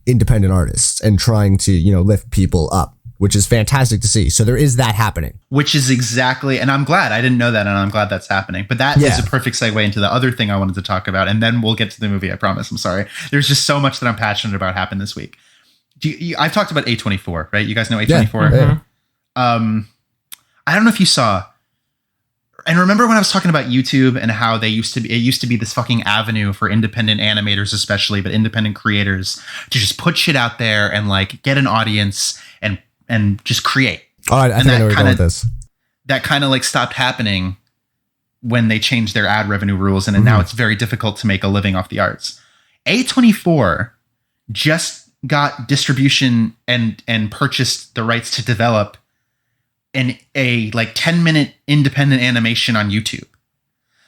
independent artists and trying to, lift people up, which is fantastic to see. So there is that happening. Which is exactly, and I'm glad, I didn't know that, and I'm glad that's happening. But that is a perfect segue into the other thing I wanted to talk about, and then we'll get to the movie, I promise. I'm sorry. There's just so much that I'm passionate about happened this week. I've talked about A24, right? You guys know A24? Yeah. I don't know if you saw, and remember when I was talking about YouTube and how it used to be this fucking avenue for independent animators especially, but independent creators to just put shit out there and like get an audience and just create. All right, I think I know where you're going with this. That kind of like stopped happening when they changed their ad revenue rules, and now it's very difficult to make a living off the arts. A24 just got distribution and purchased the rights to develop a like 10-minute independent animation on YouTube.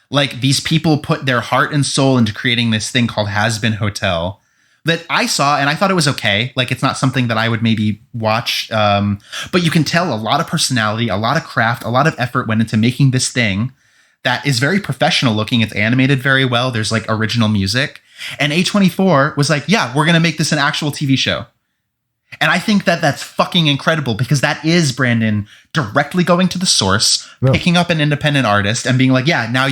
Like these people put their heart and soul into creating this thing called Has Been Hotel that I saw, and I thought it was okay. Like it's not something that I would maybe watch, but you can tell a lot of personality, a lot of craft, a lot of effort went into making this thing that is very professional looking. It's animated very well. There's like original music, and A24 was like, yeah, we're going to make this an actual TV show. And I think that that's fucking incredible, because that is, Brandon, directly going to the source, picking up an independent artist and being like, yeah, now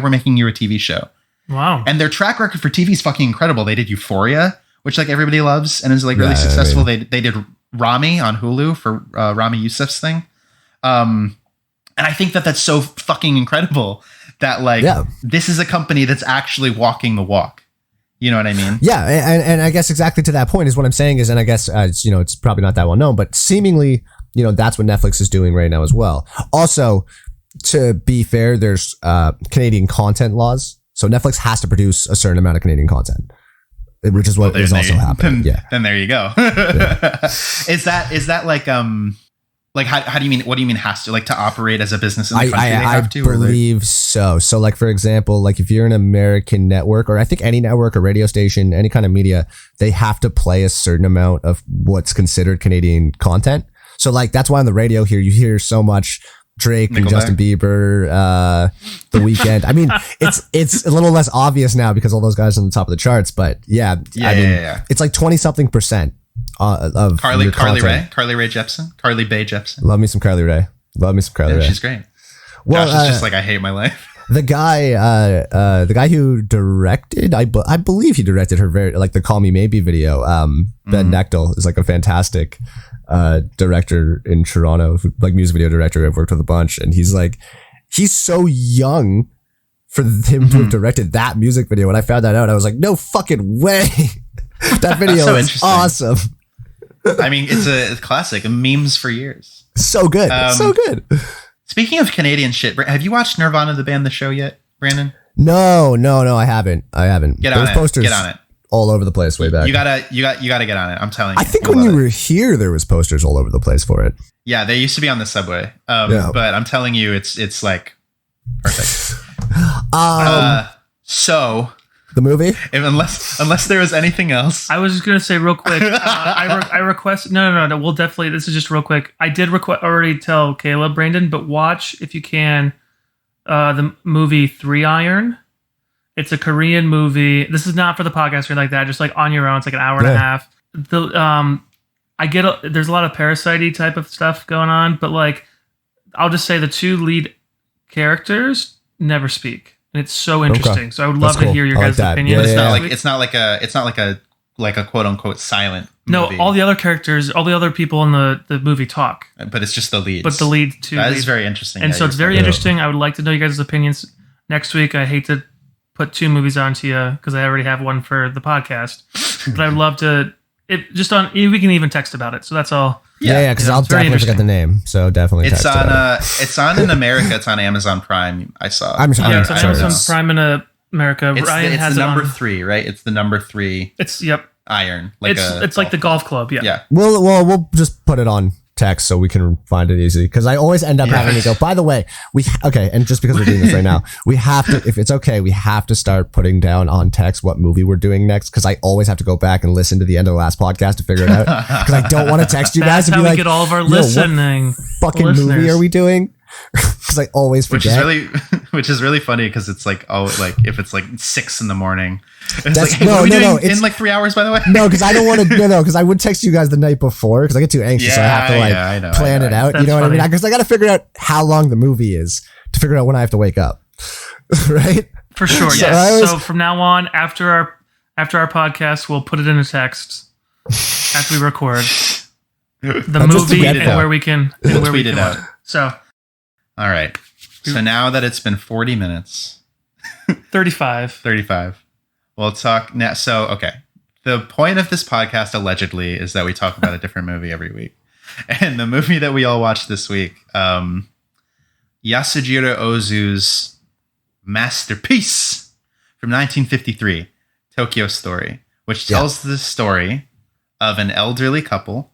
we're making you a TV show. Wow. And their track record for TV is fucking incredible. They did Euphoria, which like everybody loves and is like really successful. They did Rami on Hulu for Rami Youssef's thing. And I think that that's so fucking incredible that like this is a company that's actually walking the walk. You know what I mean? Yeah, and I guess exactly to that point is what I'm saying is, and I guess it's probably not that well known, but seemingly that's what Netflix is doing right now as well. Also, to be fair, there's Canadian content laws. So Netflix has to produce a certain amount of Canadian content, which is what is also happening. Then there you go. Is that like how do you mean? What do you mean has to, like, to operate as a business in the country? I believe so. So, like, for example, like if you're an American network, or I think any network or radio station, any kind of media, they have to play a certain amount of what's considered Canadian content. So, like, that's why on the radio here you hear so much Drake and Justin Bieber, The Weeknd. I mean, it's a little less obvious now because all those guys are on the top of the charts. But yeah. It's like 20-something% of Carly Rae Jepsen, Carly Bae Jepsen. Love me some Carly Rae. Ray. She's great. Well, Josh is just like, I hate my life. The guy who directed, I believe he directed her the Call Me Maybe video. Ben Knechtel is like a fantastic director in Toronto, like music video director. I've worked with a bunch, and he's so young for him to have directed that music video. When I found that out, I was like, no fucking way. That video is awesome. I mean, it's a classic, memes for years. So good. So good. Speaking of Canadian shit, have you watched Nirvana the band, the show yet, Brandon? No, I haven't. Get on it. All over the place way back. You gotta get on it. I'm telling you. I think when you were here, there was posters all over the place for it. Yeah, they used to be on the subway. But I'm telling you, it's like perfect. So the movie, unless there was anything else, I was just gonna say real quick. I request. No. We'll definitely. This is just real quick. I did already tell Caleb, Brandon, but watch if you can the movie 3 Iron. It's a Korean movie. This is not for the podcast or anything like that. Just like on your own. It's like an hour and a half. There's a lot of parasite type of stuff going on, but like I'll just say the 2 lead characters never speak. And it's so interesting. Okay. So I would love to hear your guys' opinion. It's not like a quote unquote silent movie. No, all the other characters, all the other people in the movie talk. But it's just the leads. But the lead too. That is very interesting. And so it's very interesting. I would like to know you guys' opinions next week. I hate to put 2 movies onto you because I already have one for the podcast. But I would love to we can even text about it. So that's all. Yeah, because I'll definitely forget the name. So definitely it's on in America. It's on Amazon Prime. I saw. It's on Amazon Prime in America. Ryan has the number 3, right? It's the number 3. It's Iron. It's like the golf club. Yeah. We'll just put it on text so we can find it easy, because I always end up having to go, by the way, and just because we're doing this right now, we have to, if it's okay, we have to start putting down on text what movie we're doing next, because I always have to go back and listen to the end of the last podcast to figure it out, because I don't want to text you guys and be like, get all of our listening. What fucking movie are we doing? Because I always forget. Which is really funny, because it's like, if it's like 6 a.m. It's like, hey, in like 3 hours, by the way. No, because I don't want to. Because I would text you guys the night before, because I get too anxious. So I have to plan it out. You know what I mean? Because I got to figure out how long the movie is to figure out when I have to wake up. Right? For sure. Yes. So from now on, after our podcast, we'll put it in a text after we record the movie and where we can tweet it out. So. All right. So now that it's been 40 minutes. 35. We'll talk now. So, okay. The point of this podcast, allegedly, is that we talk about a different movie every week. And the movie that we all watched this week, Yasujiro Ozu's masterpiece from 1953, Tokyo Story, which tells the story of an elderly couple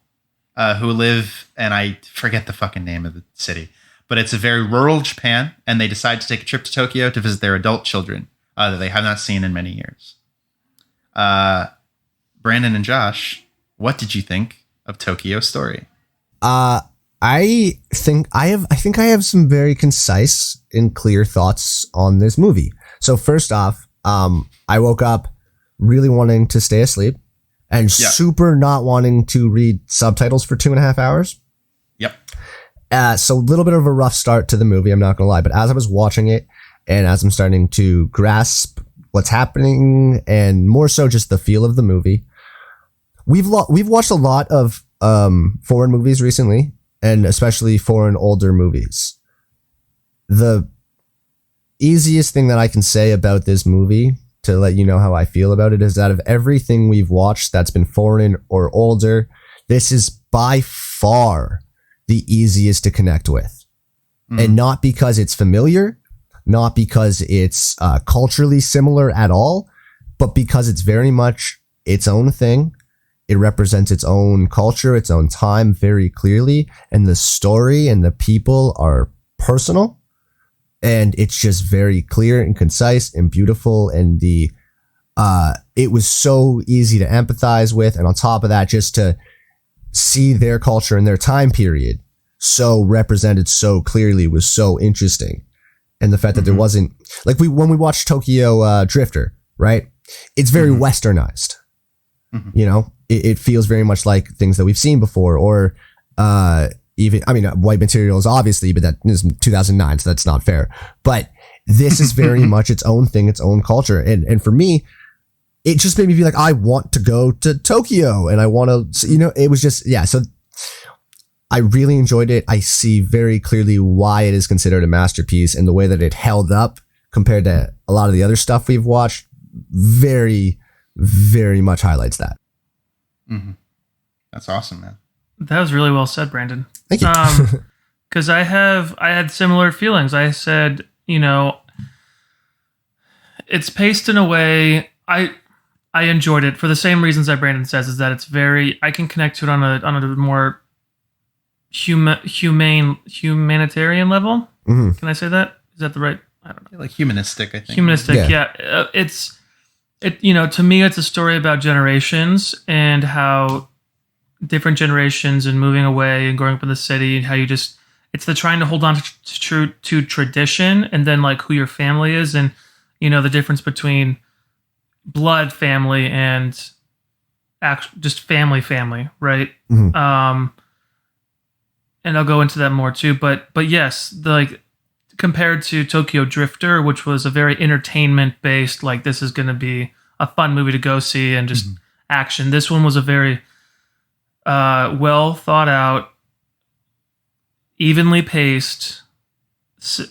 who live, and I forget the fucking name of the city, but it's a very rural Japan, and they decide to take a trip to Tokyo to visit their adult children that they have not seen in many years. Brandon and Josh, what did you think of Tokyo Story? I think I have some very concise and clear thoughts on this movie. So first off, I woke up really wanting to stay asleep and super not wanting to read subtitles for 2.5 hours. Yep. So a little bit of a rough start to the movie, I'm not gonna lie, but as I was watching it and as I'm starting to grasp what's happening and more so just the feel of the movie, we've watched a lot of foreign movies recently, and especially foreign older movies. The easiest thing that I can say about this movie, to let you know how I feel about it, is that of everything we've watched that's been foreign or older, this is by far the easiest to connect with. And not because it's familiar, not because it's culturally similar at all, but because it's very much its own thing. It represents its own culture, its own time very clearly. And the story and the people are personal. And it's just very clear and concise and beautiful. And it was so easy to empathize with. And on top of that, just to see their culture and their time period so represented so clearly was so interesting. And the fact that there wasn't, like, when we watched Tokyo Drifter, right? It's very westernized. You know, it feels very much like things that we've seen before, or even, I mean, White Materials, obviously, but that is 2009, so that's not fair. But this is very much its own thing, its own culture. And for me, it just made me feel like I want to go to Tokyo and I want to, you know, it was just, yeah. So I really enjoyed it. I see very clearly why it is considered a masterpiece, and the way that it held up compared to a lot of the other stuff we've watched very, very much highlights that. That's awesome, man. That was really well said, Brandon. Thank you. Because I had similar feelings. I said, you know, it's paced in a way I enjoyed it for the same reasons that Brandon says, is that it's very, I can connect to it on a more humanitarian level. Can I say that? Is that the right? I don't know. Like humanistic, I think. Humanistic, yeah. You know, to me, it's a story about generations and how different generations and moving away and growing up in the city, and how you just, it's the trying to hold on to tradition, and then like who your family is, and, you know, the difference between blood family and just family, right? And I'll go into that more too, but yes, like compared to Tokyo Drifter, which was a very entertainment based, like this is going to be a fun movie to go see and just action. This one was a very well thought out, evenly paced.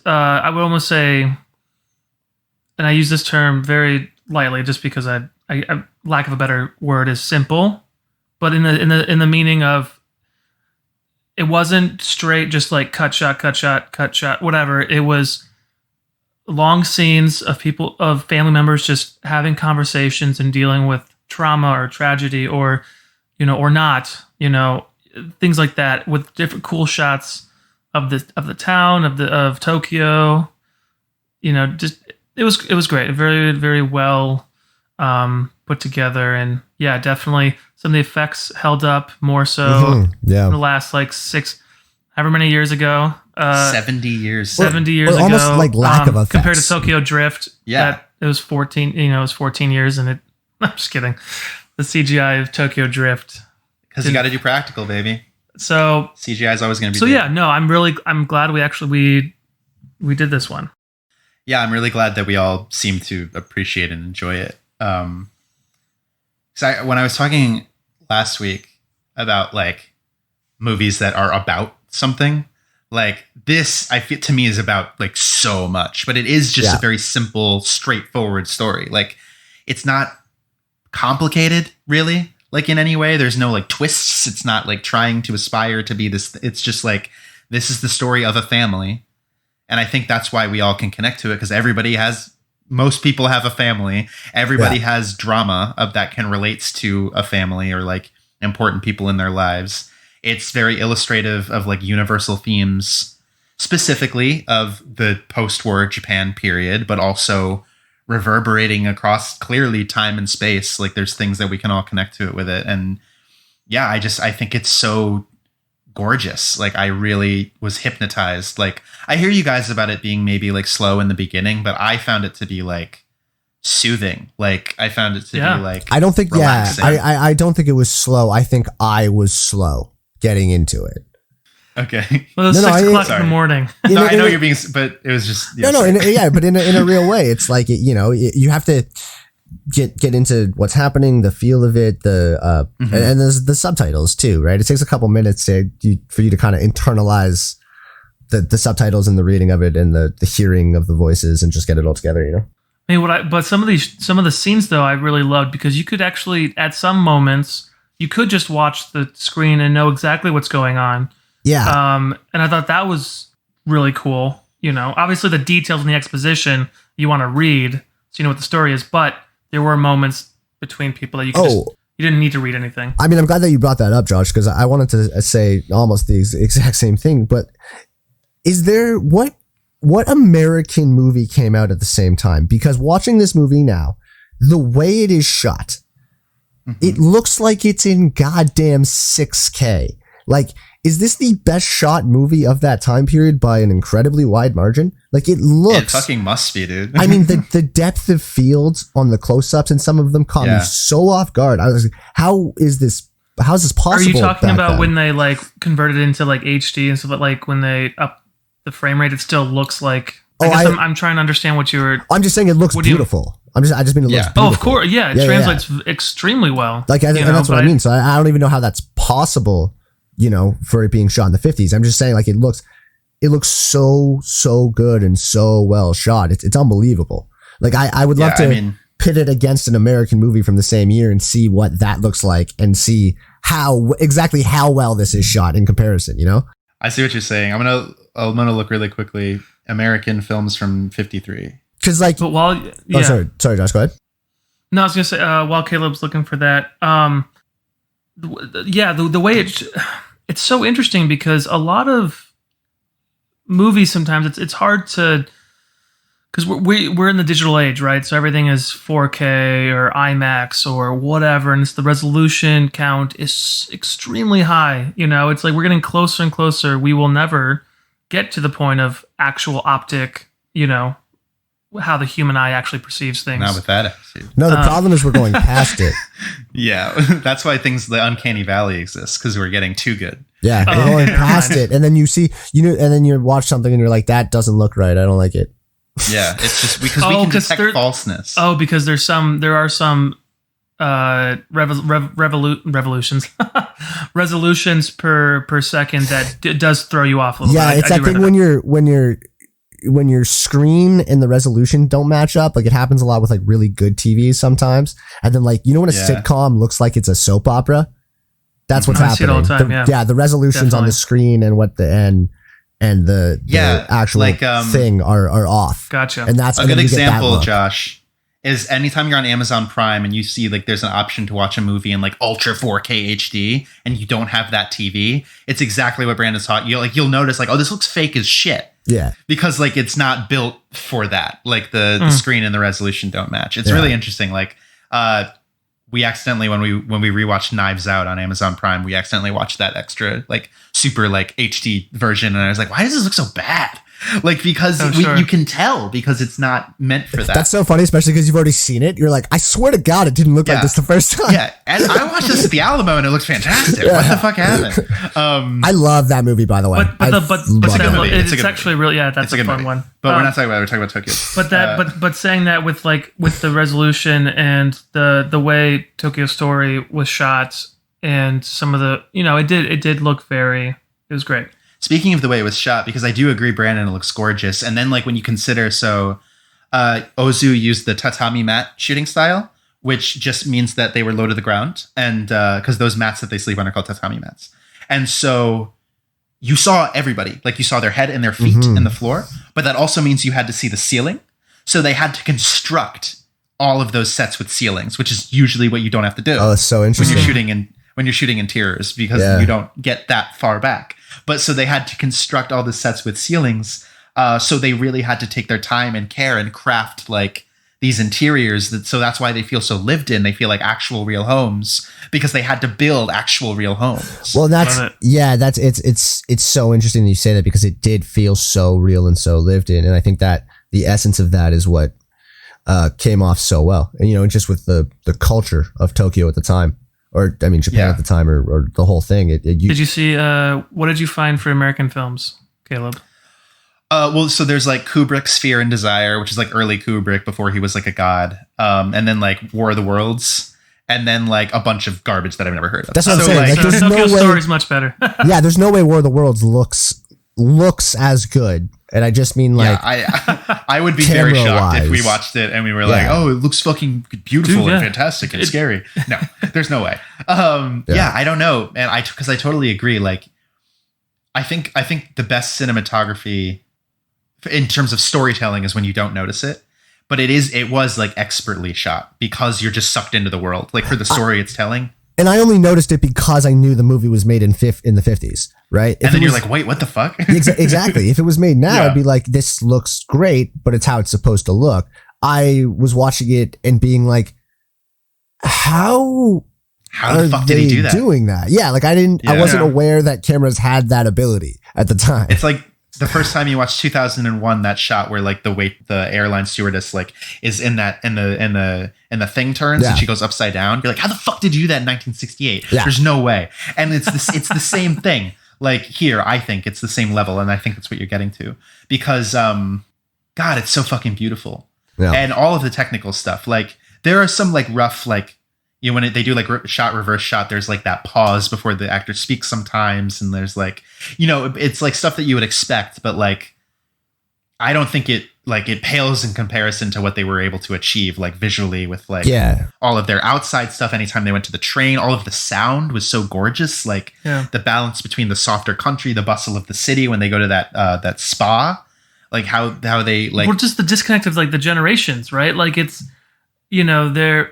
I would almost say, and I use this term very lightly just because I lack of a better word, is simple, but in the meaning of, it wasn't straight just like cut shot, whatever. It was long scenes of people, of family members just having conversations and dealing with trauma or tragedy, or, you know, or not, you know, things like that, with different cool shots of the town, of Tokyo. You know, just it was great. Very, very well put together, and yeah, definitely some of the effects held up more so in the last like however many years ago. 70 years. 70 years ago. Almost like lack of effects. Compared to Tokyo Drift. Yeah. It was 14, you know, it was 14 years, and I'm just kidding. The CGI of Tokyo Drift. Because you got to do practical, baby. So CGI is always going to be so big. yeah, no, I'm glad we did this one. Yeah, I'm really glad that we all seem to appreciate and enjoy it. When I was talking last week about like movies that are about something, like this, I feel to me is about like so much, but it is just a very simple, straightforward story. Like it's not complicated really, like in any way. There's no like twists. It's not like trying to aspire to be this. It's just like, this is the story of a family. And I think that's why we all can connect to it, because most people have a family. Everybody has drama that can relates to a family or like important people in their lives. It's very illustrative of like universal themes, specifically of the post-war Japan period, but also reverberating across clearly time and space. Like there's things that we can all connect to it with it. And yeah, I think it's so gorgeous. Like I really was hypnotized. Like I hear you guys about it being maybe like slow in the beginning, but I found it to be like soothing. Like I found it to be like, I don't think, relaxing. I don't think it was slow. I think I was slow getting into it. Okay. Well, it was 6 o'clock in the morning. No, I know you're being, but it was just, but in a real way, it's like, you know, you have to get into what's happening, the feel of it, and there's the subtitles too, right? It takes a couple minutes for you to kind of internalize the subtitles and the reading of it and the hearing of the voices and just get it all together, you know? I mean, but some of the scenes though, I really loved, because you could actually, at some moments, you could just watch the screen and know exactly what's going on. Yeah. And I thought that was really cool. You know, obviously the details in the exposition you want to read so you know what the story is, but there were moments between people that you could you didn't need to read anything. I mean, I'm glad that you brought that up, Josh, because I wanted to say almost the exact same thing. But is there what American movie came out at the same time? Because watching this movie now, the way it is shot, it looks like it's in goddamn 6K. Like, is this the best shot movie of that time period by an incredibly wide margin? Like, it looks... It fucking must be, dude. I mean, the depth of fields on the close-ups and some of them caught me so off guard. I was like, how is this possible? Are you talking about then? when they like converted it into like HD and stuff, like when they up the frame rate, it still looks like... I'm trying to understand what you were... I'm just saying it looks beautiful. I just mean it looks beautiful. Oh, of course. Yeah, it translates extremely well. Like, and that's what I mean. So I don't even know how that's possible, you know, for it being shot in the 50s. I'm just saying, like, it looks so good and so well shot. It's unbelievable. Like, I would love to pit it against an American movie from the same year and see what that looks like and see exactly how well this is shot in comparison, you know? I see what you're saying. I'm gonna look really quickly. American films from 53. Because like, but while sorry, Josh, go ahead. No, I was gonna say while Caleb's looking for that, the way it's so interesting because a lot of movies sometimes it's hard to, because we're in the digital age, right? So everything is 4K or IMAX or whatever, and the resolution count is extremely high. You know, it's like we're getting closer and closer. We will never get to the point of actual optic, you know, how the human eye actually perceives things. Not with that attitude. No, the problem is we're going past it. Yeah, that's why the uncanny valley exists, because we're getting too good. Yeah, we're going past it, and then you see, you know, and then you watch something and you're like, that doesn't look right. I don't like it. Yeah, it's just because we can detect falseness. Oh, because there are some revolutions resolutions per second that does throw you off a little bit. Yeah, it's that thing when your screen and the resolution don't match up. Like, it happens a lot with like really good TVs sometimes. And then, like, you know, when a sitcom looks like it's a soap opera, that's what's happening. I see it all the time, the resolutions on the screen and what the actual thing are off. Gotcha. And that's a good example, Josh, is anytime you're on Amazon Prime and you see like there's an option to watch a movie in like ultra 4K HD and you don't have that TV, it's exactly what Brandon's taught you. Like, you'll notice like, oh, this looks fake as shit. Yeah. Because like it's not built for that. Like the screen and the resolution don't match. It's really interesting. Like we accidentally when we rewatched Knives Out on Amazon Prime, we accidentally watched that extra like super like HD version, and I was like, why does this look so bad? Like, because you can tell because it's not meant for that. That's so funny, especially because you've already seen it. You're like, I swear to God, it didn't look like this the first time. Yeah, and I watched this at the Alamo and it looks fantastic. What the fuck happened? I love that movie, by the way. It's actually really that's a fun one. But we're not talking about it. We're talking about Tokyo. But saying that with the resolution and the way Tokyo Story was shot and some of the, you know, it did look it was great. Speaking of the way it was shot, because I do agree, Brandon, it looks gorgeous. And then like when you consider, Ozu used the tatami mat shooting style, which just means that they were low to the ground. And because those mats that they sleep on are called tatami mats. And so you saw everybody, like you saw their head and their feet in the floor, but that also means you had to see the ceiling. So they had to construct all of those sets with ceilings, which is usually what you don't have to do. Oh, that's so interesting. When you're shooting interiors, because you don't get that far back. But so they had to construct all the sets with ceilings. So they really had to take their time and care and craft like these interiors. So that's why they feel so lived in. They feel like actual real homes because they had to build actual real homes. Well, it's so interesting that you say that because it did feel so real and so lived in. And I think that the essence of that is what came off so well. And, you know, just with the culture of Tokyo at the time. Or, I mean, Japan at the time, or the whole thing. Did you see, what did you find for American films, Caleb? Well, so there's like Kubrick's Fear and Desire, which is like early Kubrick before he was like a god. And then like War of the Worlds. And then like a bunch of garbage that I've never heard of. That's what I'm saying. Like, there's Tokyo Story's much better. Yeah, there's no way War of the Worlds looks as good. And I just mean like, I would be very shocked if we watched it and we were like, oh, it looks fucking beautiful and fantastic and scary. No, there's no way. I don't know. And because I totally agree. Like, I think the best cinematography in terms of storytelling is when you don't notice it. But it was like expertly shot because you're just sucked into the world, like for the story it's telling. And I only noticed it because I knew the movie was made in the 50s, right? And then you're like, wait, what the fuck? Exactly. If it was made now, Yeah. I'd be like, this looks great, but it's how it's supposed to look. I was watching it and being like, how the fuck did he do that? doing that? Yeah, like I wasn't aware that cameras had that ability at the time. It's like the first time you watch 2001, that shot where like the airline stewardess like is in that and the thing turns and she goes upside down. You're like, how the fuck did you do that in 1968? Yeah. There's no way. And it's the same thing. Like here, I think it's the same level, and I think that's what you're getting to because God, it's so fucking beautiful. Yeah. And all of the technical stuff. Like there are some like rough like. You know, when they do like reverse shot, there's like that pause before the actor speaks sometimes. And there's like, you know, it's like stuff that you would expect. But like, I don't think it pales in comparison to what they were able to achieve like visually with like all of their outside stuff. Anytime they went to the train, all of the sound was so gorgeous. Like the balance between the softer country, the bustle of the city when they go to that spa, like how they like. Or just the disconnect of like the generations, right? Like it's, you know,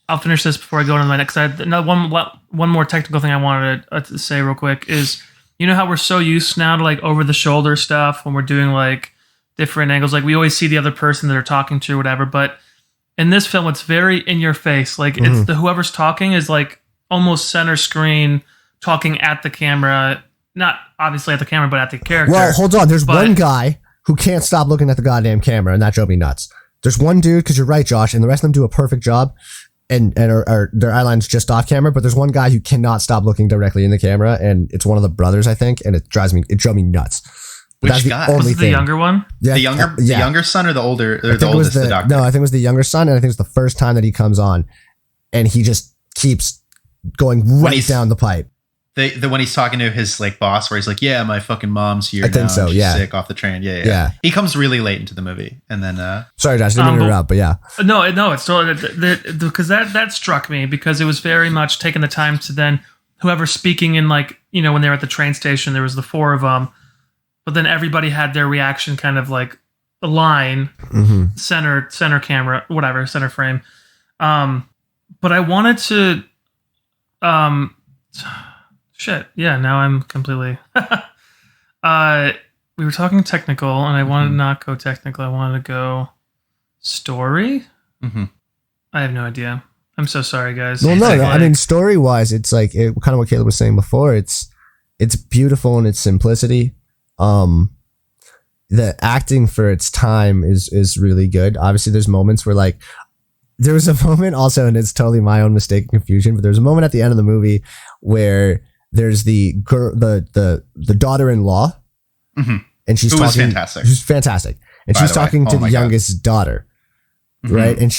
I'll finish this before I go on to my next side. One more technical thing I wanted to say real quick is, you know how we're so used now to like over the shoulder stuff when we're doing like different angles. Like we always see the other person that they're talking to or whatever. But in this film, it's very in your face. Like it's whoever's talking is like almost center screen talking at the camera. Not obviously at the camera, but at the character. Well, hold on. There's one guy who can't stop looking at the goddamn camera, and that drove me nuts. There's one dude, because you're right, Josh, and the rest of them do a perfect job. And their eyeline's just off camera, but there's one guy who cannot stop looking directly in the camera, and it's one of the brothers, I think, and it drove me nuts. But Which guy? Was it the younger one? Yeah, the younger son or the older or the oldest the doctor? No, I think it was the younger son, and I think it's the first time that he comes on, and he just keeps going right down the pipe. The when he's talking to his like boss, where he's like, "Yeah, my fucking mom's here. I think so. She's Yeah, sick off the train. Yeah. He comes really late into the movie, and then sorry, Josh, I didn't interrupt, but yeah. No, it's totally because that struck me because it was very much taking the time to then whoever's speaking in like, you know, when they were at the train station, there was the four of them, but then everybody had their reaction kind of like a line, center camera, whatever, center frame. But I wanted to, shit. Yeah, now I'm completely. We were talking technical, and I wanted to not go technical. I wanted to go story. I have no idea. I'm so sorry, guys. Well, no. I mean, story wise, it's like kind of what Caleb was saying before. It's beautiful in its simplicity. The acting for its time is really good. Obviously, there's moments where like. There was a moment also, and it's totally my own mistake and confusion, but there's a moment at the end of the movie where there's the girl, the daughter-in-law, and she's talking. Fantastic. She's fantastic, and she's talking to the youngest daughter, right? And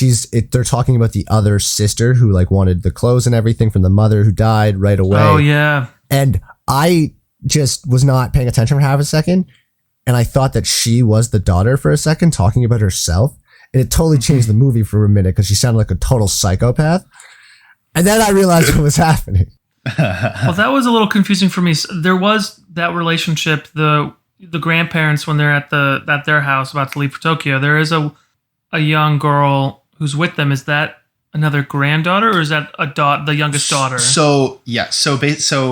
they're talking about the other sister who like wanted the clothes and everything from the mother who died right away. Oh yeah, and I just was not paying attention for half a second, and I thought that she was the daughter for a second, talking about herself. And it totally changed the movie for a minute because she sounded like a total psychopath. And then I realized what was happening. Well, that was a little confusing for me. There was that relationship, the grandparents when they're at their house about to leave for Tokyo. There is a young girl who's with them. Is that another granddaughter, or is that the youngest daughter? So yeah, so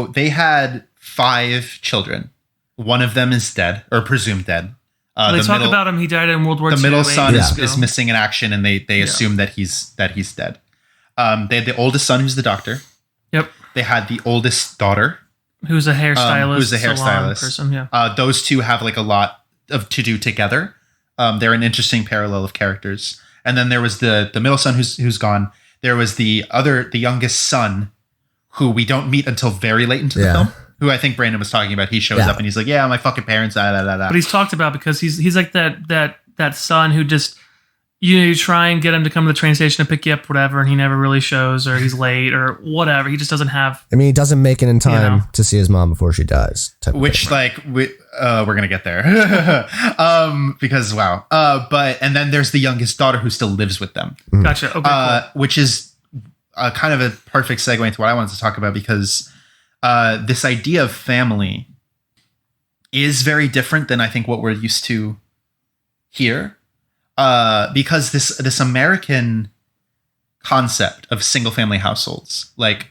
they had 5 children. One of them is dead or presumed dead. They talk about him. He died in World War II. The middle son is missing in action, and they assume that he's dead. They had the oldest son, who's the doctor. Yep. They had the oldest daughter, who's a hairstylist. Salon person. Yeah. Those two have like a lot to do together. They're an interesting parallel of characters. And then there was the middle son who's gone. There was the youngest son, who we don't meet until very late into the film. Who I think Brandon was talking about. He shows up and he's like, "Yeah, my fucking parents." But he's talked about because he's like that son who just, you know, you try and get him to come to the train station to pick you up, whatever, and he never really shows, or he's late, or whatever. He just doesn't have. I mean, he doesn't make it in time to see his mom before she dies. Which, like, we're gonna get there, because wow. And then there's the youngest daughter who still lives with them. Gotcha. Okay. Cool. Which is kind of a perfect segue into what I wanted to talk about because. This idea of family is very different than I think what we're used to here, because this American concept of single family households like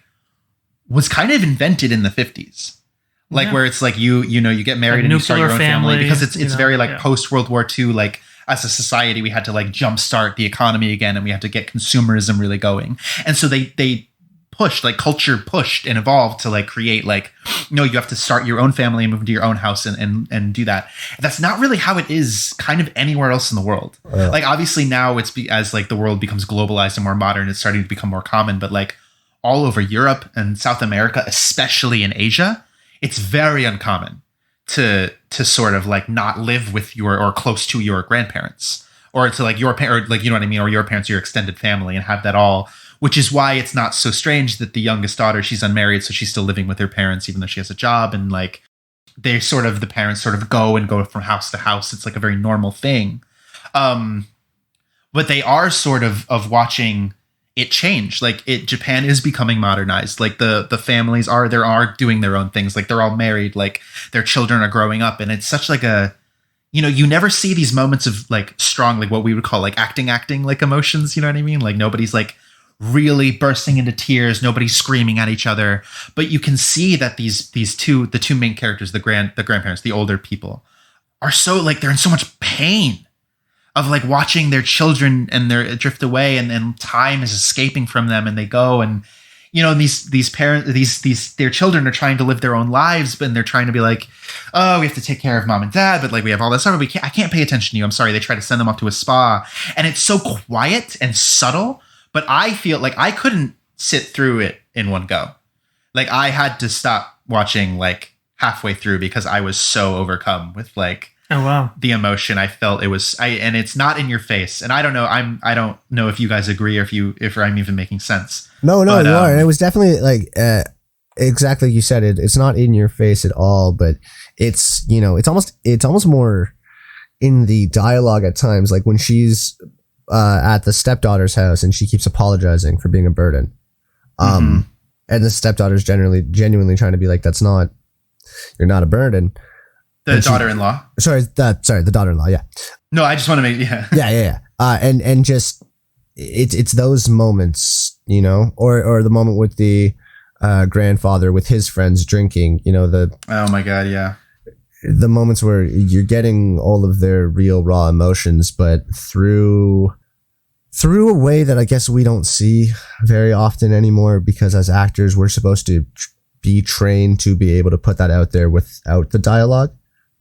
was kind of invented in the 50s, like Yeah. where it's like you get married Like and you start your nuclear own family, family, because it's you know, very like yeah. post World War II, like as a society we had to like jumpstart the economy again, and we had to get consumerism really going, and so they pushed, like culture pushed and evolved to like create like, no, you have to start your own family and move into your own house and do that. That's not really how it is kind of anywhere else in the world. Like obviously now as like the world becomes globalized and more modern, it's starting to become more common, but like all over Europe and South America, especially in Asia, it's very uncommon to sort of like not live with your or close to your grandparents, or to like your parent, like, you know what I mean, or your parents, your extended family, and have that all. Which is why it's not so strange that the youngest daughter, she's unmarried, so she's still living with her parents, even though she has a job. And like, the parents sort of go from house to house. It's like a very normal thing. But they are sort of watching it change. Like Japan is becoming modernized. Like the families are doing their own things. Like they're all married. Like their children are growing up, and it's such like a, you never see these moments of like strong, like what we would call like acting like emotions. You know what I mean? Like nobody's like really bursting into tears, nobody's screaming at each other, but you can see that the two main characters, the grandparents, the older people, are so like, they're in so much pain of like watching their children and their drift away, and then time is escaping from them, and they go, and these parents, their children are trying to live their own lives, but they're trying to be like, oh, we have to take care of mom and dad, but like we have all this stuff, I can't pay attention to you, I'm sorry. They try to send them off to a spa, and it's so quiet and subtle. But I feel like I couldn't sit through it in one go. Like I had to stop watching like halfway through because I was so overcome with like, Oh wow. the emotion I felt. And it's not in your face. And I don't know. I don't know if you guys agree, or if I'm even making sense. No, But, you are. And it was definitely like exactly like you said it. It's not in your face at all, but it's it's almost more in the dialogue at times. Like when she's at the stepdaughter's house and she keeps apologizing for being a burden. And the stepdaughter's genuinely trying to be like, you're not a burden. The daughter-in-law. The daughter-in-law. Yeah. No, I just want to make, yeah. Yeah. And just, it's those moments, or the moment with the grandfather with his friends drinking, Oh my God. Yeah. the moments where you're getting all of their real raw emotions, but through a way that I guess we don't see very often anymore, because as actors, we're supposed to be trained to be able to put that out there without the dialogue,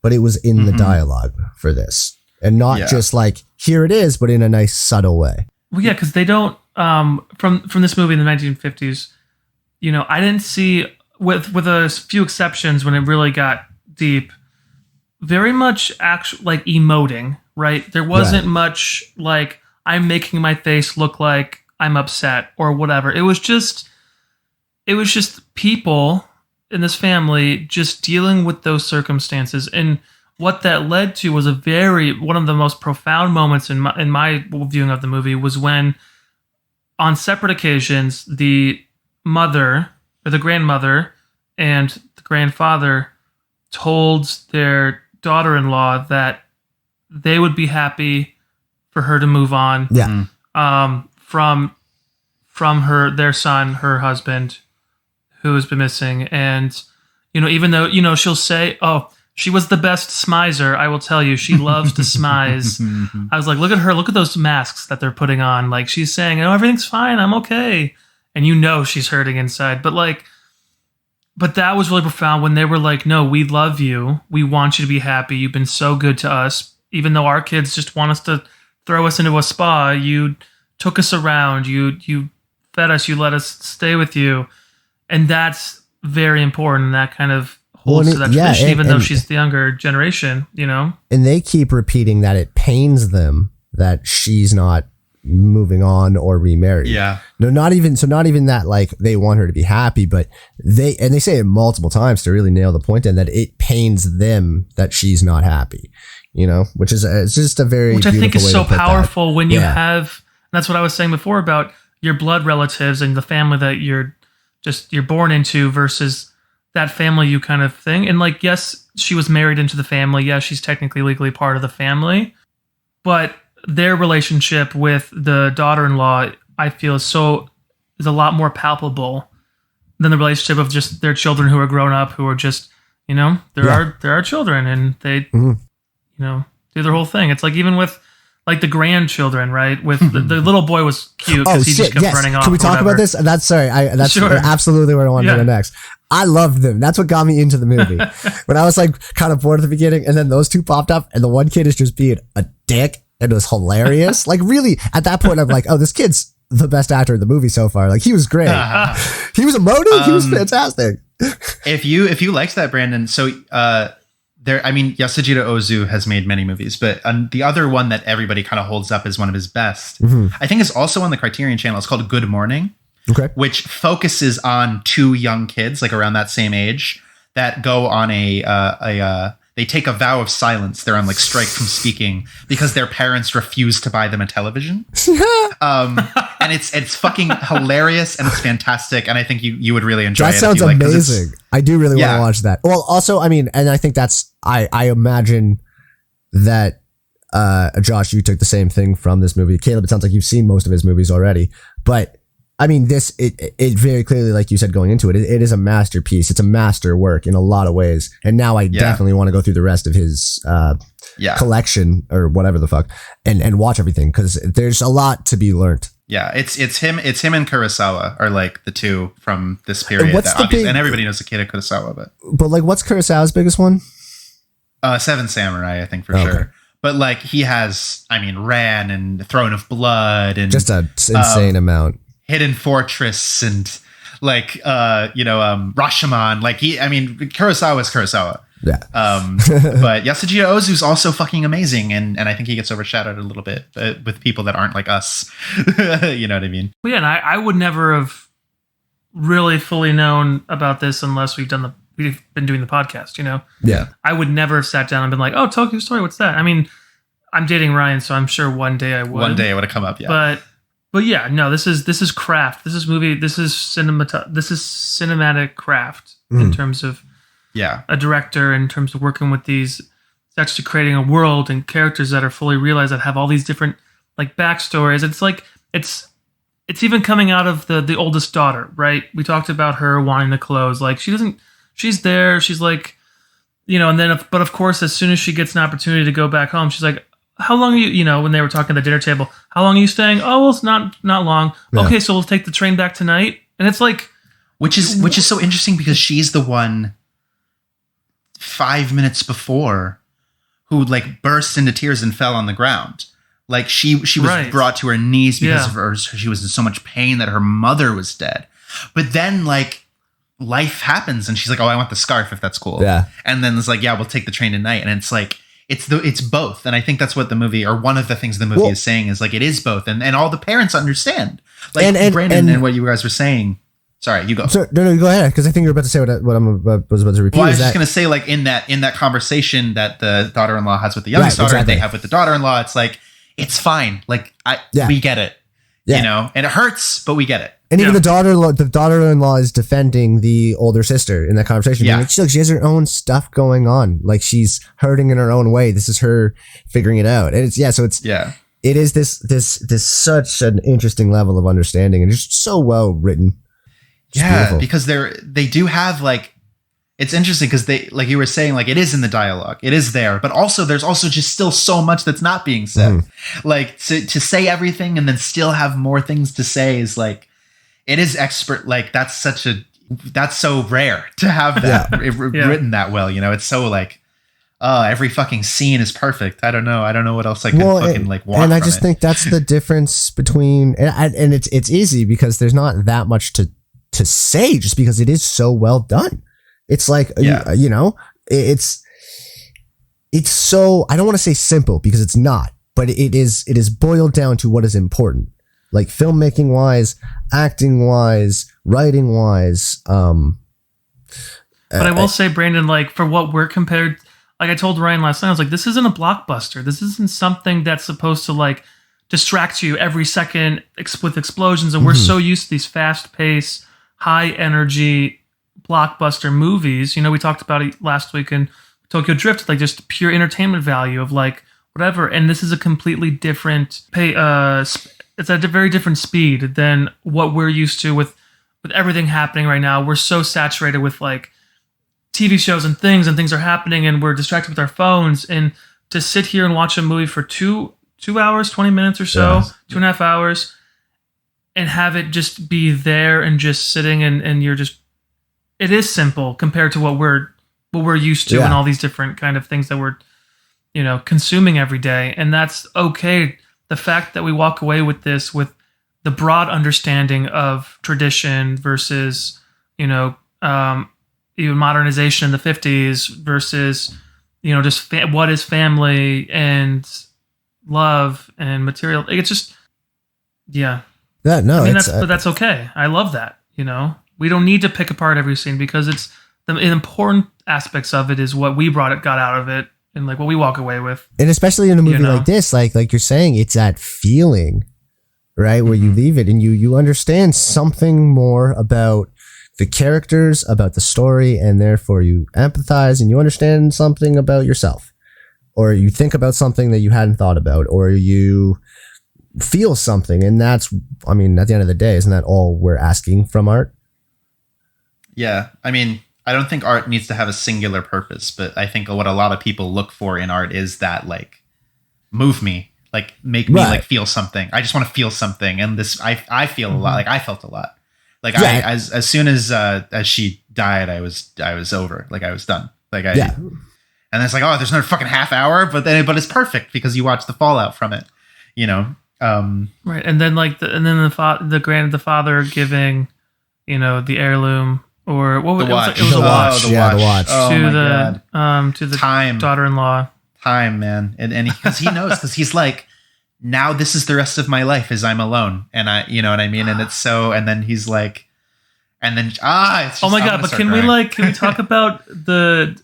but it was in the dialogue for this, and not just like, here it is, but in a nice subtle way. Well, yeah, because they don't, from this movie in the 1950s, I didn't see, with a few exceptions when it really got deep, very much like emoting, right? There wasn't much like, I'm making my face look like I'm upset or whatever. It was just people in this family just dealing with those circumstances. And what that led to was one of the most profound moments in my viewing of the movie was when, on separate occasions, the mother or the grandmother and the grandfather told their daughter-in-law that they would be happy for her to move on. Yeah. From their son, her husband, who has been missing. And, even though, she'll say, oh, she was the best smizer. I will tell you, she loves to smize. I was like, look at her. Look at those masks that they're putting on. Like, she's saying, oh, everything's fine. I'm okay. And she's hurting inside. But that was really profound when they were like, no, we love you. We want you to be happy. You've been so good to us. Even though our kids just want us to throw us into a spa, you took us around. You fed us. You let us stay with you. And that's very important. That kind of holds to that tradition, even though she's the younger generation, And they keep repeating that it pains them that she's not moving on or remarried. Yeah. No, not even that, like, they want her to be happy, but they say it multiple times to really nail the point, and that it pains them that she's not happy, which is it's just a very, which I think is so powerful that. when you have, that's what I was saying before about your blood relatives and the family that you're born into versus that family you kind of thing. And like, yes, she was married into the family. Yeah, she's technically legally part of the family, but their relationship with the daughter-in-law, I feel, is a lot more palpable than the relationship of just their children who are grown up, who are just, there are children, and they, do their whole thing. It's like even with like the grandchildren, right? With the little boy was cute because he just kept running off. Can we talk about this? That's that's Sure. absolutely where I want to go next. I loved them. That's what got me into the movie. When I was like kind of bored at the beginning, and then those two popped up, and the one kid is just being a dick, and it was hilarious. Like really, at that point, I'm like, oh, this kid's the best actor in the movie so far. Like he was great. He was emotive. He was fantastic. If you liked that, Brandon, so Yasujiro Ozu has made many movies, but the other one that everybody kind of holds up as one of his best, I think is also on the Criterion Channel. It's called Good Morning, which focuses on two young kids, like around that same age, that go on they take a vow of silence. They're on like strike from speaking because their parents refuse to buy them a television. And it's fucking hilarious and it's fantastic. And I think you would really enjoy it. That sounds amazing. I do really want to watch that. Well, also, I mean, and I think I imagine that, Josh, you took the same thing from this movie. Caleb, it sounds like you've seen most of his movies already, but I mean, it very clearly, like you said, going into it is a masterpiece. It's a masterwork in a lot of ways. And now I definitely want to go through the rest of his collection or whatever the fuck and watch everything because there's a lot to be learned. Yeah, it's him and Kurosawa are like the two from this period. And everybody knows Akira Kurosawa, but like, what's Kurosawa's biggest one? Seven Samurai, I think for sure. Okay. But like he has, Ran and Throne of Blood and just an insane amount. Hidden Fortress and Rashomon. Like Kurosawa is Kurosawa. Yeah. But Yasujiro Ozu's also fucking amazing, and I think he gets overshadowed a little bit with people that aren't like us. You know what I mean? Well, yeah, and I would never have really fully known about this unless we've been doing the podcast. Yeah. I would never have sat down and been like, "Oh, Tokyo Story, what's that?" I mean, I'm dating Ryan, so I'm sure one day I would. One day it would have come up. Yeah. But yeah, no, this is craft. This is movie. This is cinematic craft in terms of a director, in terms of working with these. It's actually creating a world and characters that are fully realized, that have all these different like backstories. It's like it's even coming out of the oldest daughter, right? We talked about her wanting the clothes. Like she's there. She's like, and then but of course, as soon as she gets an opportunity to go back home, she's like, how long are you, when they were talking at the dinner table, how long are you staying? Oh, well, it's not long. Yeah. Okay, so we'll take the train back tonight. And it's like, which is so interesting because she's the one 5 minutes before who like burst into tears and fell on the ground. Like she was brought to her knees because of her. She was in so much pain that her mother was dead. But then like life happens and she's like, oh, I want the scarf if that's cool. Yeah. And then it's like, yeah, we'll take the train tonight. And it's like, it's both. And I think that's what the movie, or one of the things the movie is saying, is like, it is both. And all the parents understand. Like Brandon and what you guys were saying. Sorry, you go. No, go ahead. Because I think you're about to say what was about to repeat. Well, I was just going to say, like, in that conversation that the daughter-in-law has with the youngest daughter, they have with the daughter-in-law, it's like, it's fine. Like, we get it. Yeah. And it hurts, but we get it. And even the daughter-in-law is defending the older sister in that conversation. Yeah. Like, she has her own stuff going on. Like, she's hurting in her own way. This is her figuring it out. And it is this such an interesting level of understanding and just so well written. Just beautiful. Because they do have like, it's interesting because they, like you were saying, like it is in the dialogue, it is there, but also there's also just still so much that's not being said. Like to say everything and then still have more things to say is like, it is expert. Like that's so rare to have that written that well. It's so like, every fucking scene is perfect. I don't know what else I can fucking like want. And I just think that's the difference between, and it's easy because there's not that much to say just because it is so well done. It's like, it's so, I don't want to say simple because it's not, but it is boiled down to what is important. Like filmmaking wise, acting wise, writing wise. But I will say, Brandon, like for what we're compared, like I told Ryan last night, I was like, this isn't a blockbuster. This isn't something that's supposed to like distract you every second with explosions. And we're so used to these fast paced, high energy blockbuster movies. We talked about it last week and we Tokyo Drift, like just pure entertainment value of like whatever. And this is a completely different it's at a very different speed than what we're used to with everything happening right now. We're so saturated with like TV shows and things are happening, and we're distracted with our phones. And to sit here and watch a movie for 2 hours, 20 minutes or so, Yes. 2.5 hours, and have it just be there and just sitting and you're just, it is simple compared to what we're used to and all these different kind of things that we're, consuming every day. And that's okay. The fact that we walk away with this, with the broad understanding of tradition versus, even modernization in the 50s versus, just what is family and love and material. It's just, yeah. Yeah, no, I mean, but that's okay. I love that. We don't need to pick apart every scene because it's the important aspects of it is what we got out of it and like what we walk away with. and especially in a movie like this, like you're saying, it's that feeling, right, where you leave it and you understand something more about the characters, about the story, and therefore you empathize and you understand something about yourself, or you think about something that you hadn't thought about, or you feel something. And that's, I mean, at the end of the day, isn't that all we're asking from art? Yeah. I mean, I don't think art needs to have a singular purpose, but I think what a lot of people look for in art is that, like, move me, like make me like feel something. I just want to feel something. And this, I feel a lot, like I felt a lot. Like as soon as she died, I was over, like I was done. Like and it's like, oh, there's another fucking half hour, but it's perfect because you watch the fallout from it, right. And then like the father giving, the heirloom or what was the watch. It was a watch. The watch. Oh, to the time. daughter-in-law. Time, man. And because he knows, because he's like, now this is the rest of my life is I'm alone. And I, you know what I mean? And it's so, and then he's like, and then, it's just, oh my God. But can we talk about the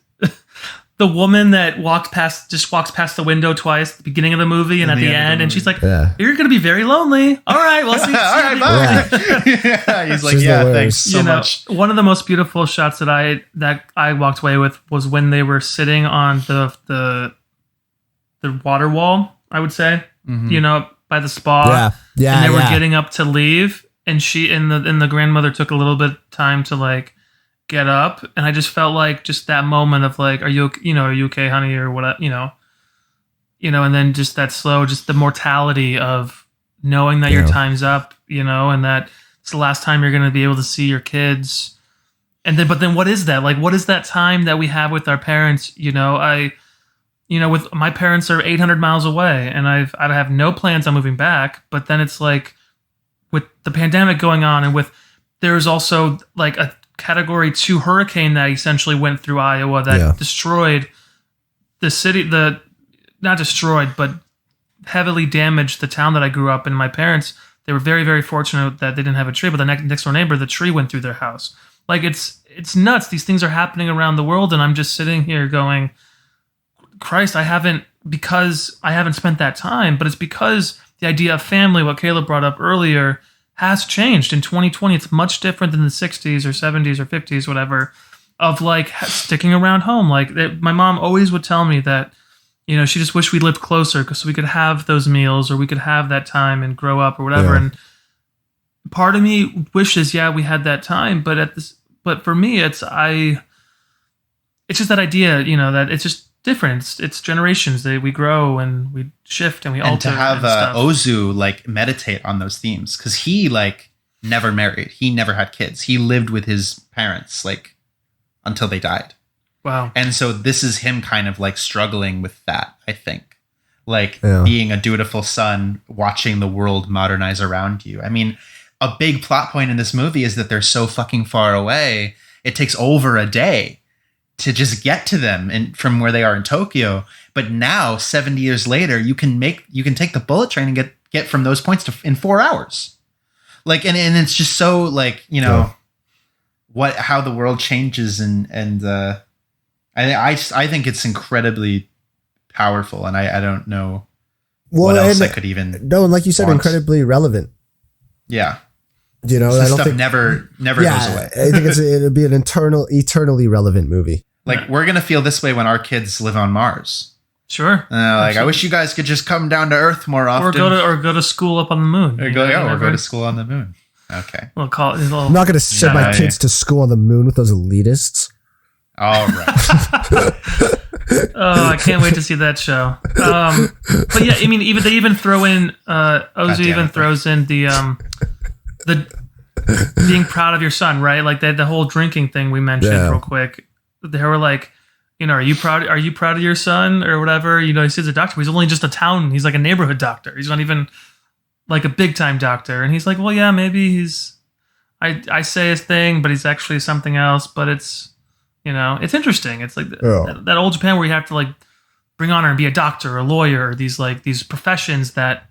woman that walks past the window twice at the beginning of the movie and at the end, and she's like, you're going to be very lonely. All right. Well, see. All right, bye. He's like, thanks so much. One of the most beautiful shots that I walked away with was when they were sitting on the water wall, I would say, by the spa. Yeah. And they were getting up to leave, and she and the grandmother took a little bit of time to like get up, and I just felt like just that moment of like, are you okay, honey, or what, and then just that slow, just the mortality of knowing that your time's up, and that it's the last time you're going to be able to see your kids. And then, but then what is that? Like, what is that time that we have with our parents? With my parents are 800 miles away, and I have no plans on moving back. But then it's like with the pandemic going on, and there's also like a Category 2 hurricane that essentially went through Iowa that destroyed the city. Not destroyed, but heavily damaged the town that I grew up in. My parents, they were very, very fortunate that they didn't have a tree, but the next door neighbor, the tree went through their house. Like it's nuts. These things are happening around the world, and I'm just sitting here going, Christ, because I haven't spent that time, but it's because the idea of family, what Caleb brought up earlier, has changed in 2020. It's much different than the 60s or 70s or 50s, whatever, of like sticking around home. Like my mom always would tell me that, she just wished we lived closer because we could have those meals or we could have that time and grow up or whatever. Yeah. And part of me wishes, we had that time, but for me, it's just that idea, that it's just different. It's generations. We grow and we shift and we alter. And to have Ozu like meditate on those themes, because he like never married, he never had kids, he lived with his parents like until they died. Wow. And so this is him kind of like struggling with that, I think, like being a dutiful son, watching the world modernize around you. I mean, a big plot point in this movie is that they're so fucking far away. It takes over a day to just get to them and from where they are in Tokyo. But now 70 years later, you can take the bullet train and get from those points in 4 hours. Like, and it's just so like, how the world changes. And I think it's incredibly powerful. And I don't know what else I could even. No. And like you said, incredibly relevant. Yeah. I don't think never goes away. I think it'd be an eternally relevant movie. Like we're gonna feel this way when our kids live on Mars. Sure. I wish you guys could just come down to Earth more often, or go to school up on the moon. or go to school on the moon. Okay. We'll call it. I'm not going to send my kids to school on the moon with those elitists. All right. Oh, I can't wait to see that show. But yeah, I mean, they even throw in Ozu even throws in the being proud of your son, right? Like the whole drinking thing we mentioned real quick. They were like, are you proud of your son or whatever? He sees a doctor, but he's only just a town. He's like a neighborhood doctor. He's not even like a big time doctor. And he's like, well, yeah, maybe I say his thing, but he's actually something else. But it's, it's interesting. It's like that old Japan where you have to like bring honor and be a doctor or a lawyer, or these professions that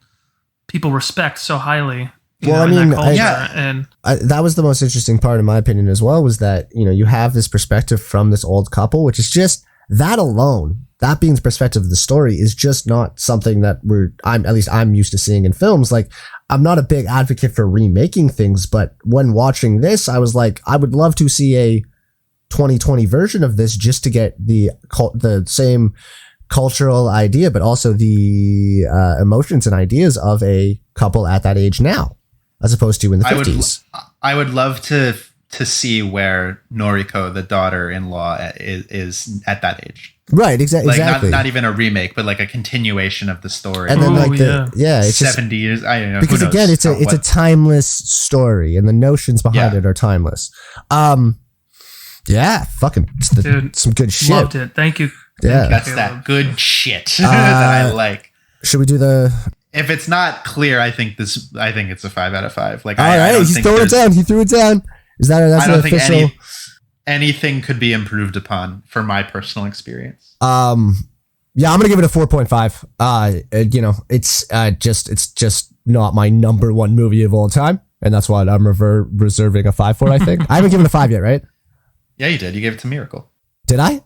people respect so highly. Well, in that culture. That was the most interesting part, in my opinion, as well, was that you have this perspective from this old couple, which is just that alone. That being the perspective of the story is just not something that I'm used to seeing in films. Like, I'm not a big advocate for remaking things, but when watching this, I was like, I would love to see a 2020 version of this just to get the same cultural idea, but also the emotions and ideas of a couple at that age now, as opposed to in the 50s. I would love to see where Noriko, the daughter-in-law, is at that age. Right, exactly. Not even a remake, but like a continuation of the story. And then it's 70 years. I don't know. Because again, it's a timeless story, and the notions behind it are timeless. Yeah, fucking dude, some good shit. Loved it. Thank you. Yeah, that's that good shit that I like. Should we do the? If it's not clear, I think it's a 5 out of 5. Like, all right, he's throwing it down. He threw it down. Is that? That's I don't an official. think anything could be improved upon for my personal experience. Yeah, I'm gonna give it a 4.5. It's just not my number one movie of all time, and that's why I'm reserving a 5 for. I think I haven't given it a 5 yet, right? Yeah, you did. You gave it to Miracle. Did I?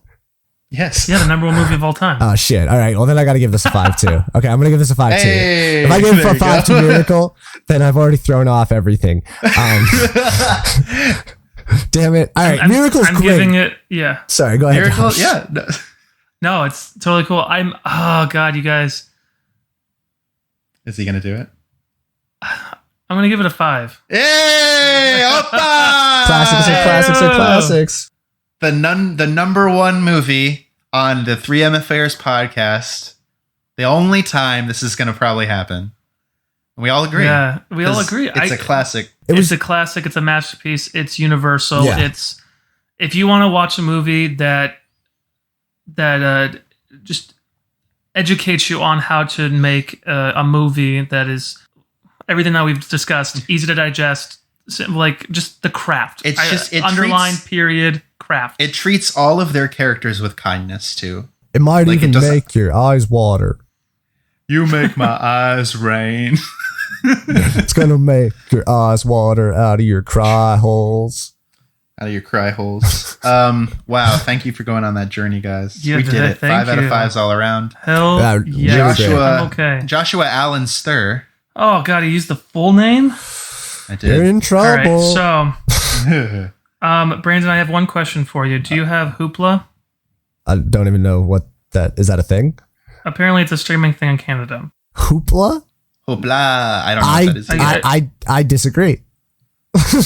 Yes. Yeah, the number one movie of all time. Oh shit! All right, well then I got to give this a 5 too. Okay, I'm gonna give this a 5 too. Hey, if I give it a 5 to Miracle, then I've already thrown off everything. Damn it! All right, Miracle's I'm great. giving it. Yeah. Sorry, go ahead. Miracle. Josh. Yeah. No, it's totally cool. Oh god, you guys. Is he gonna do it? I'm gonna give it a 5. Hey, Oppa! Classics. The number one movie on the 3M Affairs podcast. The only time this is gonna probably happen. We all agree. Yeah, we all agree. It's a classic. It's a classic. It's a masterpiece. It's universal. Yeah. It's if you want to watch a movie that just educates you on how to make a movie that is everything that we've discussed, easy to digest, like just the craft. It underline period craft. It treats all of their characters with kindness too. It might even make your eyes water. You make my eyes rain. It's gonna make your eyes water out of your cry holes. Out of your cry holes. Wow, thank you for going on that journey, guys. Yeah, we did it. 5 out of 5s all around. Hell yeah. Joshua Allen Stir. Oh god, he used the full name? I did. You're in trouble. All right, so Brandon, I have one question for you. Do you have Hoopla? I don't even know what that is. That a thing? Apparently it's a streaming thing in Canada. Hoopla? Hoopla. I don't know what that is. I disagree.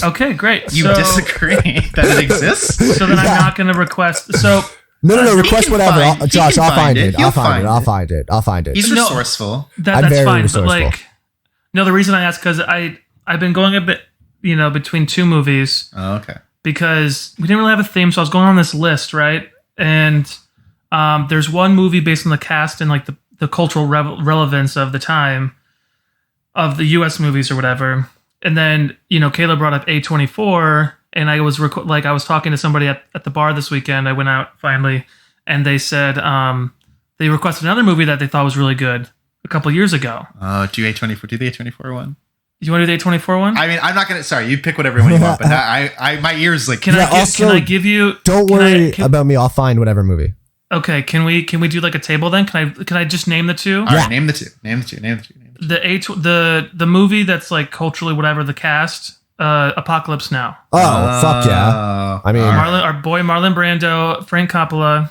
Okay, great. You disagree that it exists? So then I'm not going to request. So no. Request whatever. Josh, I'll find it. I'll find it. He's resourceful. That's very fine. resourceful. But like, no, the reason I asked because I've been going a bit, between two movies. Oh, okay. Because we didn't really have a theme, so I was going on this list, right? And there's one movie based on the cast and like the cultural relevance of the time of the U.S. movies or whatever. And then, Kayla brought up A24, and I was I was talking to somebody at the bar this weekend. I went out finally, and they said they requested another movie that they thought was really good a couple years ago. Do A24? Do the A24 one? You want to do the A24 one? I mean, I'm not gonna. Sorry, you pick whatever one you want. But my ears like. Can I give you? Don't worry about me. I'll find whatever movie. Okay, can we do like a table then? Can I just name the two? All right, name the two. The movie that's like culturally whatever the cast Apocalypse Now. Oh, fuck yeah. I mean, Our boy Marlon Brando, Frank Coppola,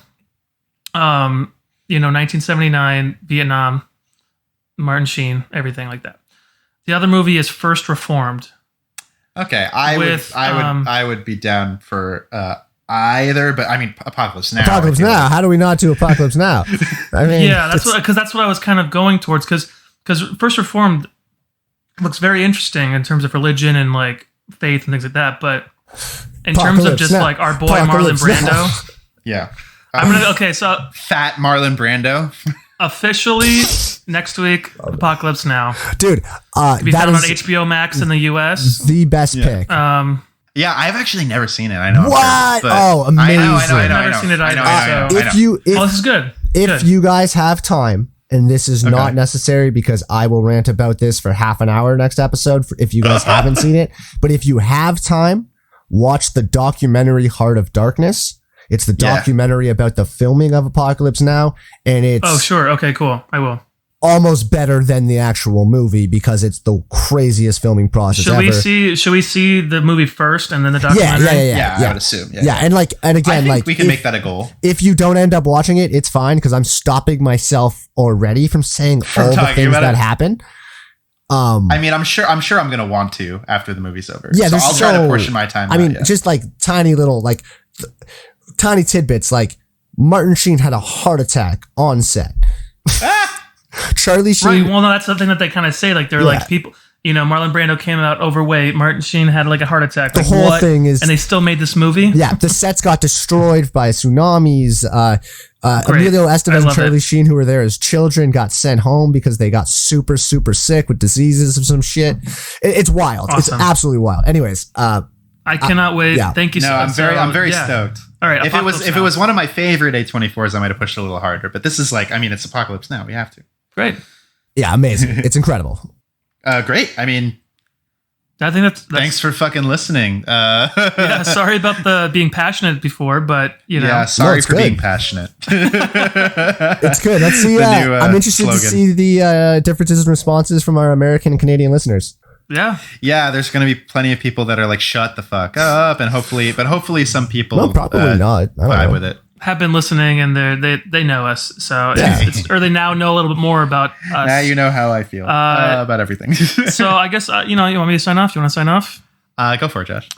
1979, Vietnam, Martin Sheen, everything like that. The other movie is First Reformed. Okay, I would be down for either, but I mean Apocalypse Now. Apocalypse Now. How do we not do Apocalypse Now? I mean, yeah, that's what I was kind of going towards because First Reformed looks very interesting in terms of religion and like faith and things like that, but in terms of just like our boy Marlon Brando, yeah, so fat Marlon Brando. Officially next week, Apocalypse Now, dude. Be That found on is HBO Max in the US. the best pick. Yeah, I've actually never seen it. I know. What? But Oh, amazing. I know. I've never seen it either. I know. This is good. If you guys have time, and this is not necessary because I will rant about this for half an hour next episode if you guys haven't seen it. But if you have time, watch the documentary Heart of Darkness. It's the documentary about the filming of Apocalypse Now, and it's oh sure, okay, cool, I will. Almost better than the actual movie because it's the craziest filming process ever. Should we see the movie first and then the documentary? Yeah. I would assume. Yeah, and again, I think we can make that a goal. If you don't end up watching it, it's fine because I'm stopping myself already from saying all the things that happen. I mean, I'm sure I'm gonna want to after the movie's over. Yeah, so I'll try to portion my time. I mean, just like tiny little tiny tidbits, like Martin Sheen had a heart attack on set. Charlie Sheen. Right. Well, no, that's something that they kind of say. Like they're like people. Marlon Brando came out overweight. Martin Sheen had like a heart attack. The whole thing is, and they still made this movie. Yeah, the sets got destroyed by tsunamis. Emilio Estevez and Charlie Sheen, who were there as children, got sent home because they got super, super sick with diseases of some shit. It's wild. Awesome. It's absolutely wild. Anyways, I cannot wait. Yeah. Thank you so much. I'm very stoked. All right. If it was one of my favorite A24s, I might have pushed it a little harder. But this is it's Apocalypse Now. We have to. Great. Yeah, amazing. It's incredible. Great. I mean, I think that's thanks for fucking listening. Yeah, sorry about the being passionate before, but Yeah, sorry for being passionate. It's good. Let's see. I'm interested to see the differences in responses from our American and Canadian listeners. Yeah. Yeah, there's going to be plenty of people that are like, shut the fuck up. And hopefully some people no, probably not. vibe with it. Have been listening and they know us. So or they now know a little bit more about us. Now you know how I feel about everything. So I guess, you want me to sign off? You want to sign off? Go for it, Josh.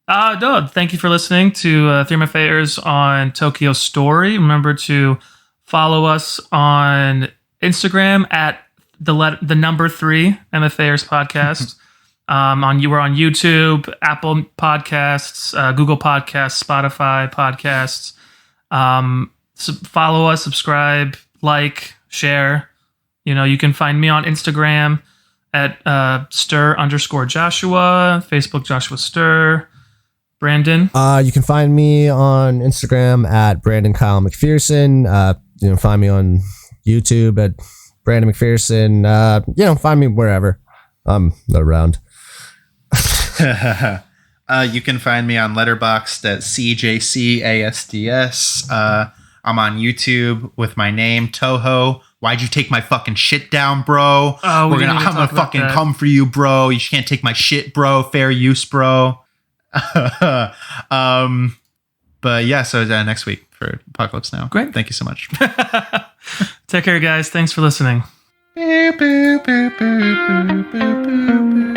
No, thank you for listening to Three MFAers on Tokyo Story. Remember to follow us on Instagram at the number 3 MFAers podcast. We're on YouTube, Apple Podcasts, Google Podcasts, Spotify Podcasts. Follow us, subscribe, like, share. You can find me on Instagram at stir_Joshua, Facebook Joshua Stir. Brandon? You can find me on Instagram at Brandon Kyle McPherson. Find me on YouTube at Brandon McPherson. Find me wherever. I'm around. You can find me on Letterboxd at CJCASDS. I'm on YouTube with my name, Toho. Why'd you take my fucking shit down, bro? Oh, I'm gonna fucking come for you, bro. You can't take my shit, bro. Fair use, bro. But yeah, so next week for Apocalypse Now. Great. Thank you so much. Take care, guys. Thanks for listening. Boop, boop, boop, boop, boop, boop, boop.